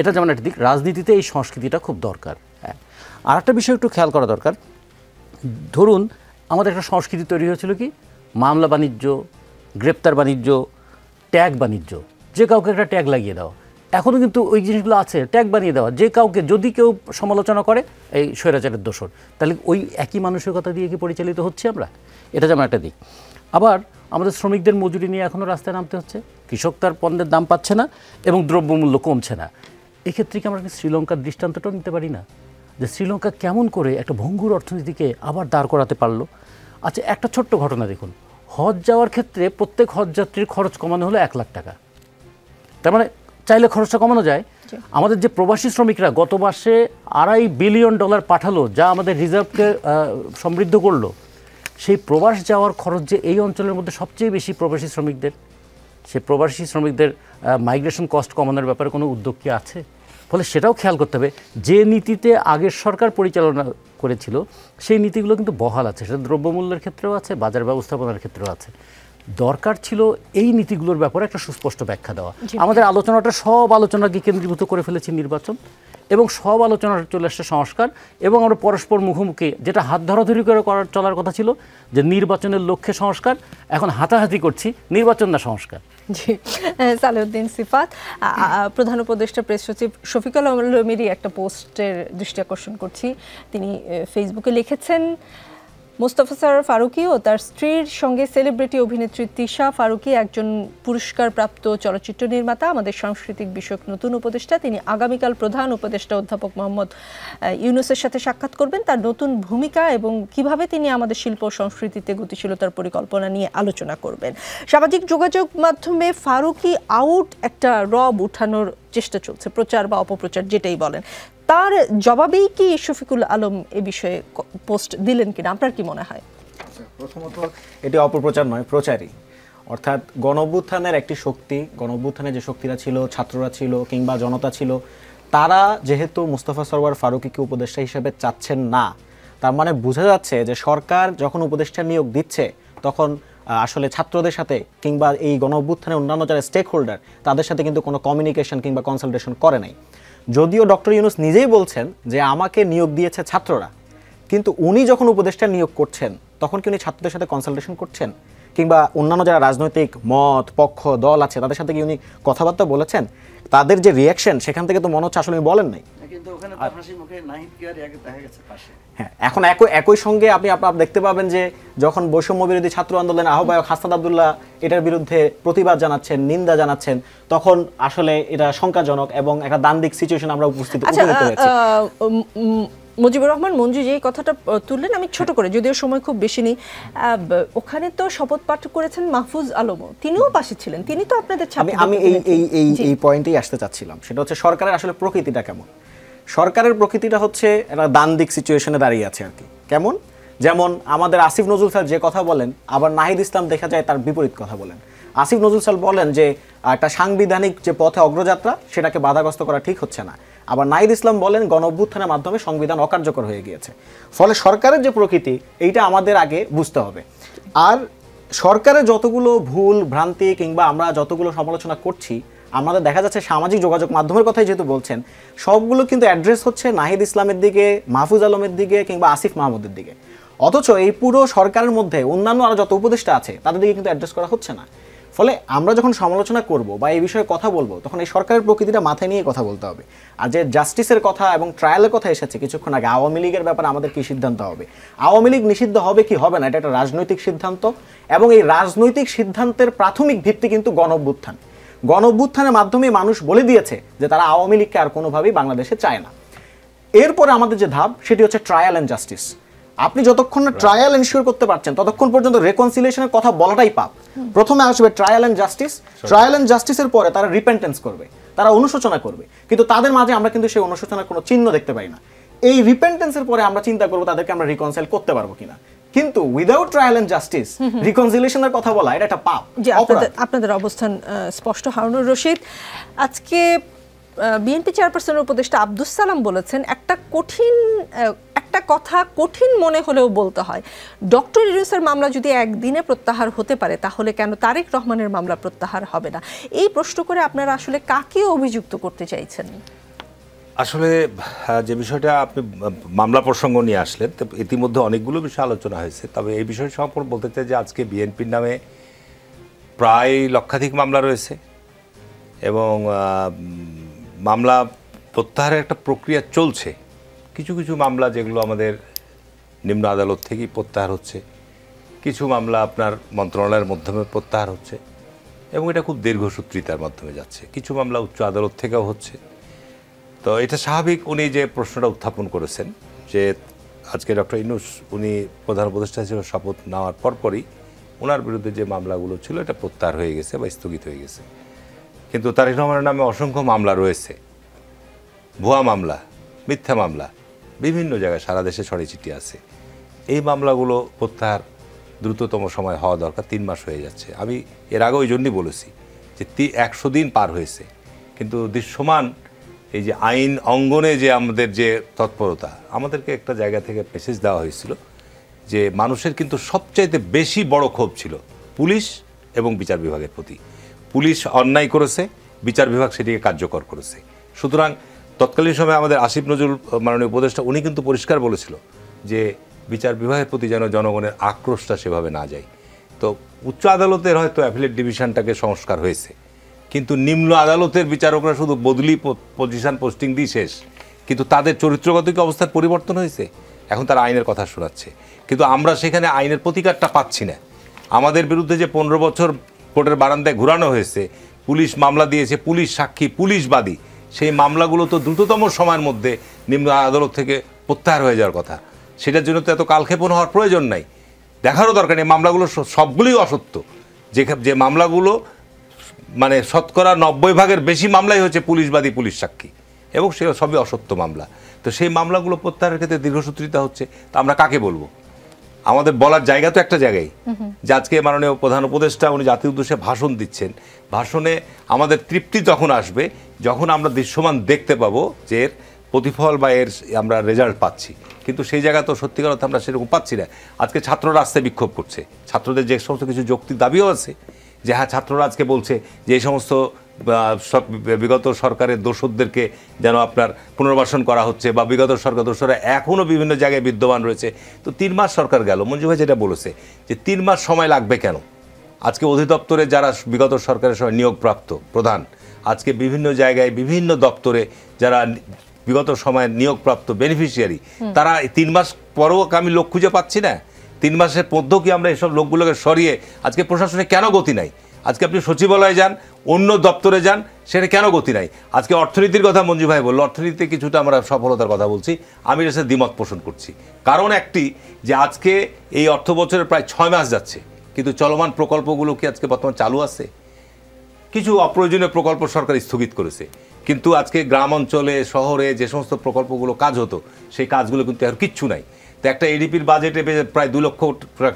এটা যেমন একটা দিক, রাজনীতিতে এই সংস্কৃতিটা খুব দরকার। হ্যাঁ, আর একটা বিষয় একটু খেয়াল করা দরকার। ধরুন আমাদের একটা সংস্কৃতি তৈরি হয়েছিল কি, মামলা বাণিজ্য, গ্রেপ্তার বাণিজ্য, ট্যাগ বাণিজ্য, যে কাউকে একটা ট্যাগ লাগিয়ে দেওয়া। এখনও কিন্তু ওই জিনিসগুলো আছে, ট্যাগ বানিয়ে দেওয়া, যে কাউকে যদি কেউ সমালোচনা করে এই স্বৈরাচারের দোষর, তাহলে ওই একই মানসিকতা দিয়ে কি পরিচালিত হচ্ছে আমরা? এটা যেমন একটা দিক। আবার আমাদের শ্রমিকদের মজুরি নিয়ে এখনও রাস্তায় নামতে হচ্ছে, কৃষক তার পণ্যের দাম পাচ্ছে না এবং দ্রব্যমূল্য কমছে না। এক্ষেত্রে কি আমরা শ্রীলঙ্কার দৃষ্টান্তটাও নিতে পারি না, যে শ্রীলঙ্কা কেমন করে একটা ভঙ্গুর অর্থনীতিকে আবার দাঁড় করাতে পারলো? আচ্ছা, একটা ছোট্ট ঘটনা দেখুন, হজ যাওয়ার ক্ষেত্রে প্রত্যেক হজযাত্রীর খরচ কমানো হলো 1 লাখ টাকা। তার মানে চাইলে খরচটা কমানো যায়। আমাদের যে প্রবাসী শ্রমিকরা গত মাসে $2.5 বিলিয়ন পাঠালো, যা আমাদের রিজার্ভকে সমৃদ্ধ করলো, সেই প্রবাস যাওয়ার খরচ যে এই অঞ্চলের মধ্যে সবচেয়ে বেশি প্রবাসী শ্রমিকদের, সেই প্রবাসী শ্রমিকদের মাইগ্রেশন কস্ট কমানোর ব্যাপারে কোনো উদ্যোগ কি আছে? ফলে সেটাও খেয়াল করতে হবে, যে নীতিতে আগের সরকার পরিচালনা করেছিল সেই নীতিগুলো কিন্তু বহাল আছে, সেটা দ্রব্যমূল্যের ক্ষেত্রেও আছে, বাজার ব্যবস্থাপনার ক্ষেত্রেও আছে। দরকার ছিল এই নীতিগুলোর ব্যাপারে একটা সুস্পষ্ট ব্যাখ্যা দেওয়া। আমাদের আলোচনাটা সব আলোচনাকে কেন্দ্রীভূত করে ফেলেছি নির্বাচন, এবং সব আলোচনাটা চলে আসছে সংস্কার, এবং আমরা পরস্পর মুখোমুখি যেটা হাত ধরাধরি করে চলার কথা ছিল যে নির্বাচনের লক্ষ্যে সংস্কার, এখন হাতাহাতি করছি নির্বাচন না সংস্কার। জি, সালেউদ্দিন সিফাত, প্রধান উপদেষ্টা প্রেস সচিব শফিকুল আলমেরই একটা পোস্টের দৃষ্টি আকর্ষণ করছি। তিনি ফেসবুকে লিখেছেন, মোস্তফা সরোয়ার ফারুকী ও তার স্ত্রীর সঙ্গে সেলিব্রিটি অভিনেত্রী তিশা ফারুকী একজন পুরস্কারপ্রাপ্ত চলচ্চিত্র নির্মাতা, আমাদের সাংস্কৃতিক বিষয়ক নতুন উপদেষ্টা। তিনি আগামীকাল প্রধান উপদেষ্টা অধ্যাপক মোহাম্মদ ইউনূসের সাথে সাক্ষাৎ করবেন, তার নতুন ভূমিকা এবং কিভাবে তিনি আমাদের শিল্প সংস্কৃতিতে গতিশীলতার পরিকল্পনা নিয়ে আলোচনা করবেন। সামাজিক যোগাযোগ মাধ্যমে ফারুকী আউট একটা রব উঠানোর চেষ্টা চলছে, প্রচার বা অপপ্রচার যেটাই বলেন। তার জবাবেই কি শফিকুল আলম এ বিষয়ে পোস্ট দিলেন কিনা, আপনার কি মনে হয়? প্রথমত এটি অপপ্রচার নয়, প্রচারই। অর্থাৎ গণঅভ্যুত্থানের একটি শক্তি, গণঅভ্যুত্থানে যে শক্তিরা ছিল, ছাত্ররা ছিল কিংবা জনতা ছিল, তারা যেহেতু মোস্তফা সরোয়ার ফারুকীকে উপদেষ্টা হিসেবে চাচ্ছেন না, তার মানে বোঝা যাচ্ছে যে সরকার যখন উপদেষ্টা নিয়োগ দিচ্ছে তখন আসলে ছাত্রদের সাথে কিংবা এই গণঅভ্যুত্থানের অন্যান্য যারা স্টেক হোল্ডার তাদের সাথে কিন্তু কোনো কমিউনিকেশন কিংবা কনসালটেশন করে নাই। যদিও ডক্টর ইউনূস নিজেই বলছেন যে আমাকে নিয়োগ দিয়েছে ছাত্ররা, কিন্তু উনি যখন উপদেষ্টা নিয়োগ করছেন তখন কি উনি ছাত্রদের সাথে কনসালটেশন করছেন কিংবা অন্যান্য যারা রাজনৈতিক মত পক্ষ দল আছে তাদের সাথে কি উনি কথাবার্তা বলেছেন? তাদের যে রিয়াকশন সেখান থেকে তো মনে হচ্ছে আসলে উনি বলেন নাই। হ্যাঁ, এখন একই সঙ্গে আপনি আপনার দেখতে পাবেন যে যখন বৈষম্য বিরোধী ছাত্র আন্দোলনের আহ্বায়ক হাসান আব্দুল্লাহ এটার বিরুদ্ধে প্রতিবাদ জানাচ্ছেন, নিন্দা জানাচ্ছেন, তখন আসলে এটা শঙ্কাজনক এবং একটা দ্বান্দ্বিক সিচুয়েশন আমরা উপস্থিত হয়েছি। মুজিবুর রহমান মঞ্জু যে কথাটা তুললেন, আমি ছোট করে, যদিও সময় খুব বেশি নেই, ওখানে তো শপথ পাঠ করেছেন মাহফুজ আলমও, তিনিও পাশে ছিলেন, তিনি তো আপনাদের ছাত্র। আমি এই পয়েন্টেই আসতে চাচ্ছিলাম, সেটা হচ্ছে সরকারের আসলে প্রকৃতিটা কেমন। সরকারের প্রকৃতিটা হচ্ছে একটা দ্বান্দ্বিক সিচুয়েশনে দাঁড়িয়ে আছে আর কি। কেমন? যেমন আমাদের আসিফ নজরুল স্যার যে কথা বলেন, আবার নাহিদ ইসলাম দেখা যায় তার বিপরীত কথা বলেন। আসিফ নজরুল স্যার বলেন যে একটা সাংবিধানিক যে পথে অগ্রযাত্রা সেটাকে বাধাগ্রস্ত করা ঠিক হচ্ছে না, আবার নাহিদ ইসলাম বলেন গণঅভ্যুত্থানের মাধ্যমে সংবিধান অকার্যকর হয়ে গিয়েছে। ফলে সরকারের যে প্রকৃতি এইটা আমাদের আগে বুঝতে হবে। আর সরকারের যতগুলো ভুল ভ্রান্তি কিংবা আমরা যতগুলো সমালোচনা করছি, আমাদের দেখা যাচ্ছে সামাজিক যোগাযোগ মাধ্যমের কথাই যেহেতু বলছেন, সবগুলো কিন্তু অ্যাড্রেস হচ্ছে নাহিদ ইসলামের দিকে, মাহফুজ আলমের দিকে কিংবা আসিফ মাহমুদের দিকে। অথচ এই পুরো সরকারের মধ্যে অন্যান্য আরও যত উপদেষ্টা আছে তাদের দিকে কিন্তু অ্যাড্রেস করা হচ্ছে না। ফলে আমরা যখন সমালোচনা করব বা এই বিষয়ে কথা বলবো, তখন এই সরকারের প্রকৃতিটা মাথায় নিয়ে কথা বলতে হবে। আর যে জাস্টিসের কথা এবং ট্রায়ালের কথা এসেছে কিছুক্ষণ আগে, আওয়ামী লীগের ব্যাপারে আমাদের কি সিদ্ধান্ত হবে, আওয়ামী লীগ নিষিদ্ধ হবে কি হবে না, এটা একটা রাজনৈতিক সিদ্ধান্ত, এবং এই রাজনৈতিক সিদ্ধান্তের প্রাথমিক ভিত্তি কিন্তু গণঅভ্যুত্থান। গণঅভ্যুত্থানের মাধ্যমে মানুষ বলে দিয়েছে যে তারা আওয়ামী লীগকে আর কোনোভাবেই বাংলাদেশে চায় না। এরপরে আমাদের যে ধাপ সেটি হচ্ছে ট্রায়াল অ্যান্ড জাস্টিস। আপনি যতক্ষণ না ট্রায়াল এনশিওর করতে পারছেন ততক্ষণ পর্যন্ত রেকনসিলিয়েশনের কথা বলাটাই পাপ। প্রথমে আসবে trial and justice, trial and জাস্টিসের পরে তারা রিপেন্টেন্স করবে, তারা অনুশোচনা করবে, কিন্তু তাদের মাঝে আমরা কিন্তু সেই অনুশোচনার কোনো চিহ্ন দেখতে পাই না। এই রিপেন্টেন্সের পরে আমরা চিন্তা করবো তাদেরকে আমরা রিকনসাইল করতে পারবো কিনা, কিন্তু উইদাউট ট্রায়াল অ্যান্ড জাস্টিস রিকনসিলিয়েশনের কথা বলা এটা একটা পাপ। আপনাদের অবস্থান স্পষ্ট। হারুনুর রশিদ, আজকে বিএনপি চেয়ারপারসনের উপদেষ্টা আব্দুস সালাম বলেছেন একটা কথা কঠিন মনে হলেও বলতে হয়, ডক্টর ইউনূসের মামলা যদি একদিনে প্রত্যাহার হতে পারে তাহলে কেন তারেক রহমানের মামলা প্রত্যাহার হবে না? এই প্রশ্ন করে আপনারা আসলে কাকে অভিযুক্ত করতে চাইছেন? আসলে যে বিষয়টা আপনি মামলা প্রসঙ্গ নিয়ে আসলেন, তো ইতিমধ্যে অনেকগুলো বিষয় আলোচনা হয়েছে, তবে এই বিষয় সম্পর্কে বলতে চাই যে আজকে বিএনপির নামে প্রায় লক্ষাধিক মামলা রয়েছে এবং মামলা প্রত্যাহারের একটা প্রক্রিয়া চলছে। কিছু কিছু মামলা যেগুলো আমাদের নিম্ন আদালত থেকেই প্রত্যাহার হচ্ছে, কিছু মামলা আপনার মন্ত্রণালয়ের মাধ্যমে প্রত্যাহার হচ্ছে এবং এটা খুব দীর্ঘসূত্রিতার মাধ্যমে যাচ্ছে। কিছু মামলা উচ্চ আদালত থেকেও হচ্ছে। তো এটা স্বাভাবিক। উনি যে প্রশ্নটা উত্থাপন করেছেন যে আজকে ডক্টর ইউনূস উনি প্রধান উপদেষ্টা হিসেবে শপথ নেওয়ার পরপরই ওনার বিরুদ্ধে যে মামলাগুলো ছিল এটা প্রত্যাহার হয়ে গেছে বা স্থগিত হয়ে গেছে, কিন্তু তারেক রহমানের নামে অসংখ্য মামলা রয়েছে, ভুয়া মামলা, মিথ্যা মামলা, বিভিন্ন জায়গায় সারা দেশে ছড়িয়ে ছিটিয়ে আছে। এই মামলাগুলো প্রত্যাহার দ্রুততম সময় হওয়া দরকার। 3 মাস হয়ে যাচ্ছে। আমি এর আগে ওই জন্যই বলেছি যে 100 দিন পার হয়েছে, কিন্তু দৃশ্যমান এই যে আইন অঙ্গনে যে আমাদের যে তৎপরতা, আমাদেরকে একটা জায়গা থেকে মেসেজ দেওয়া হয়েছিল যে মানুষের কিন্তু সবচাইতে বেশি বড় ক্ষোভ ছিল পুলিশ এবং বিচার বিভাগের প্রতি। পুলিশ অন্যায় করেছে, বিচার বিভাগ সেটিকে কার্যকর করেছে। সুতরাং তৎকালীন সময়ে আমাদের আসিফ নজরুল মাননীয় উপদেষ্টা উনি কিন্তু পরিষ্কার বলেছিল যে বিচার বিভাগের প্রতি যেন জনগণের আক্রোশটা সেভাবে না যায়। তো উচ্চ আদালতের হয়তো অ্যাপিলেট ডিভিশনটাকে সংস্কার হয়েছে, কিন্তু নিম্ন আদালতের বিচারকরা শুধু বদলি পজিশন পোস্টিং দিয়ে শেষ, কিন্তু তাদের চরিত্রগত কি অবস্থার পরিবর্তন হয়েছে? এখন তারা আইনের কথা শোনাচ্ছে, কিন্তু আমরা সেখানে আইনের প্রতিকারটা পাচ্ছি না। আমাদের বিরুদ্ধে যে 15 বছর কোর্টের বারান্দায় ঘুরানো হয়েছে, পুলিশ মামলা দিয়েছে, পুলিশ সাক্ষী, পুলিশ বাদী, সেই মামলাগুলো তো দ্রুততম সময়ের মধ্যে নিম্ন আদালত থেকে প্রত্যাহার হয়ে যাওয়ার কথা। সেটার জন্য তো এত কালক্ষেপণ হওয়ার প্রয়োজন নাই, দেখারও দরকার নেই। মামলাগুলো সবগুলোই অসত্য। যে মামলাগুলো মানে শতকরা 90% বেশি মামলাই হচ্ছে পুলিশবাদী, পুলিশ সাক্ষী, এবং সে সবই অসত্য মামলা। তো সেই মামলাগুলো প্রত্যাহারের ক্ষেত্রে দীর্ঘসূত্রিতা হচ্ছে। তা আমরা কাকে বলবো? আমাদের বলার জায়গা তো একটা জায়গায়, যে আজকে মাননীয় প্রধান উপদেষ্টা উনি জাতির উদ্দেশ্যে ভাষণ দিচ্ছেন, ভাষণে আমাদের তৃপ্তি তখন আসবে যখন আমরা দৃশ্যমান দেখতে পাবো যে এর প্রতিফল বা এর আমরা রেজাল্ট পাচ্ছি, কিন্তু সেই জায়গা তো সত্যিকার অর্থে আমরা সেরকম পাচ্ছি না। আজকে ছাত্ররা রাস্তায় বিক্ষোভ করছে, ছাত্রদের যে সমস্ত কিছু যৌক্তিক দাবিও আছে, যে হ্যাঁ ছাত্ররা আজকে বলছে যে এই সমস্ত বিগত সরকারের দোষরদেরকে যেন আপনার পুনর্বাসন করা হচ্ছে, বা বিগত সরকার দোষরা এখনও বিভিন্ন জায়গায় বিদ্যমান রয়েছে। তো 3 মাস সরকার গেল, মঞ্জু ভাই যেটা বলেছে যে 3 মাস সময় লাগবে কেন? আজকে অধিদপ্তরে যারা বিগত সরকারের সময় নিয়োগপ্রাপ্ত প্রধান, আজকে বিভিন্ন জায়গায় বিভিন্ন দপ্তরে যারা বিগত সময়ে নিয়োগপ্রাপ্ত বেনিফিশিয়ারি, তারা 3 মাস পরেও আমি লোক খুঁজে পাচ্ছি না। 3 মাসের মধ্যেও কি আমরা এসব লোকগুলোকে সরিয়ে আজকে প্রশাসনে কেন গতি নাই? আজকে আপনি সচিবালয়ে যান, অন্য দপ্তরে যান, সেটা কেন গতি নাই? আজকে অর্থনীতির কথা মঞ্জু ভাই বলল, অর্থনীতিতে কিছুটা আমরা সফলতার কথা বলছি, আমি এর সাথে দ্বিমত পোষণ করছি। কারণ একটি যে আজকে এই অর্থ বছরের প্রায় 6 মাস যাচ্ছে, কিন্তু চলমান প্রকল্পগুলো কি আজকে বর্তমান চালু আছে? কিছু অপ্রয়োজনীয় প্রকল্প সরকার স্থগিত করেছে, কিন্তু আজকে গ্রাম অঞ্চলে শহরে যে সমস্ত প্রকল্পগুলো কাজ হতো সেই কাজগুলো কিন্তু আর কিচ্ছু নাই। তো একটা এডিপির বাজেটে প্রায় 2 লক্ষ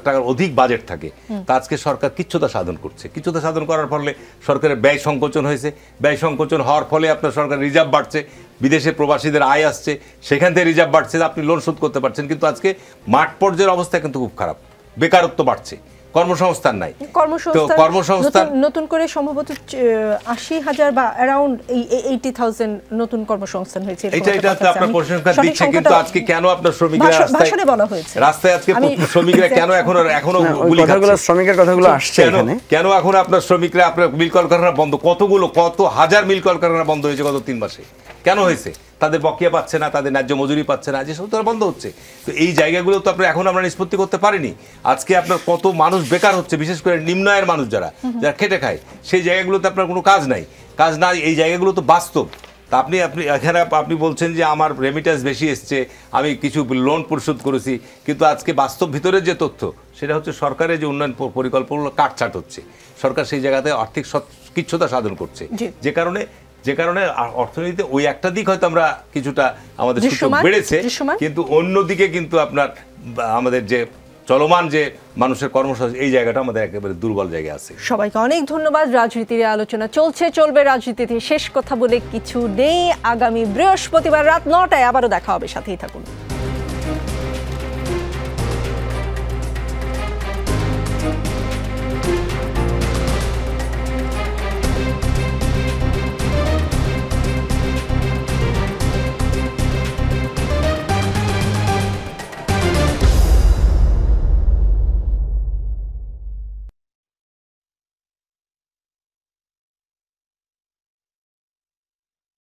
টাকার অধিক বাজেট থাকে, তা আজকে সরকার কিচ্ছুতা সাধন করছে। কিচ্ছুতা সাধন করার ফলে সরকারের ব্যয় সংকোচন হয়েছে, ব্যয় সংকোচন হওয়ার ফলে আপনার সরকার রিজার্ভ বাড়ছে, বিদেশে প্রবাসীদের আয় আসছে, সেখান থেকে রিজার্ভ বাড়ছে, আপনি লোন শোধ করতে পারছেন। কিন্তু আজকে মাঠ পর্যায়ের অবস্থা কিন্তু খুব খারাপ, বেকারত্ব বাড়ছে, কর্মসংস্থান নাই। তো কর্মসংস্থান নতুন করে সম্ভবত ৮০,০০০ বা অ্যারাউন্ড 80,000 নতুন কর্মসংস্থান হয়েছে। এটা তো আপনার পরিসংখ্যান দিচ্ছে, কিন্তু আজকে কেন আপনার শ্রমিকরা ভাষণে বলা হয়েছে, রাস্তায় আজকে শ্রমিকরা কেন এখনো গুলি খাচ্ছে, শ্রমিকের কথাগুলো আসছে এখানে কেন এখন আপনার শ্রমিকরা আপনার মিল কলকারখানা বন্ধ, কত হাজার মিল কলকারখানা বন্ধ হয়েছে গত 3 মাসে, কেন হয়েছে? তাদের বকেয়া পাচ্ছে না, তাদের ন্যায্য মজুরি পাচ্ছে না, যেসব তারা বন্ধ হচ্ছে। তো এই জায়গাগুলো তো আপনার এখন আমরা নিষ্পত্তি করতে পারিনি। আজকে আপনার কত মানুষ বেকার হচ্ছে, বিশেষ করে নিম্ন আয়ের মানুষ যারা খেটে খায়, সেই জায়গাগুলোতে আপনার কোনো কাজ নাই। এই জায়গাগুলো তো বাস্তব। তা আপনি এখানে আপনি বলছেন যে আমার রেমিটেন্স বেশি এসছে, আমি কিছু লোন পরিশোধ করেছি, কিন্তু আজকে বাস্তব ভিতরের যে তথ্য সেটা হচ্ছে সরকারের যে উন্নয়ন পরিকল্পনাগুলো কাটছাট হচ্ছে, সরকার সেই জায়গাতে আর্থিক সচ্ছলতা সাধন করছে, যে কারণে অর্থনীতিতে ওই একটা দিক হয়তো আমরা কিছুটা আমাদের সূচক বেড়েছে, কিন্তু অন্যদিকে কিন্তু আপনার আমাদের যে চলমান যে মানুষের কর্মসংস্থান, এই জায়গাটা আমাদের একেবারে দুর্বল জায়গায় আছে। সবাইকে অনেক ধন্যবাদ। রাজনীতির আলোচনা চলবে, রাজনীতিতে শেষ কথা বলে কিছু নেই। আগামী বৃহস্পতিবার রাত 9টায় আবারও দেখা হবে, সাথেই থাকুন।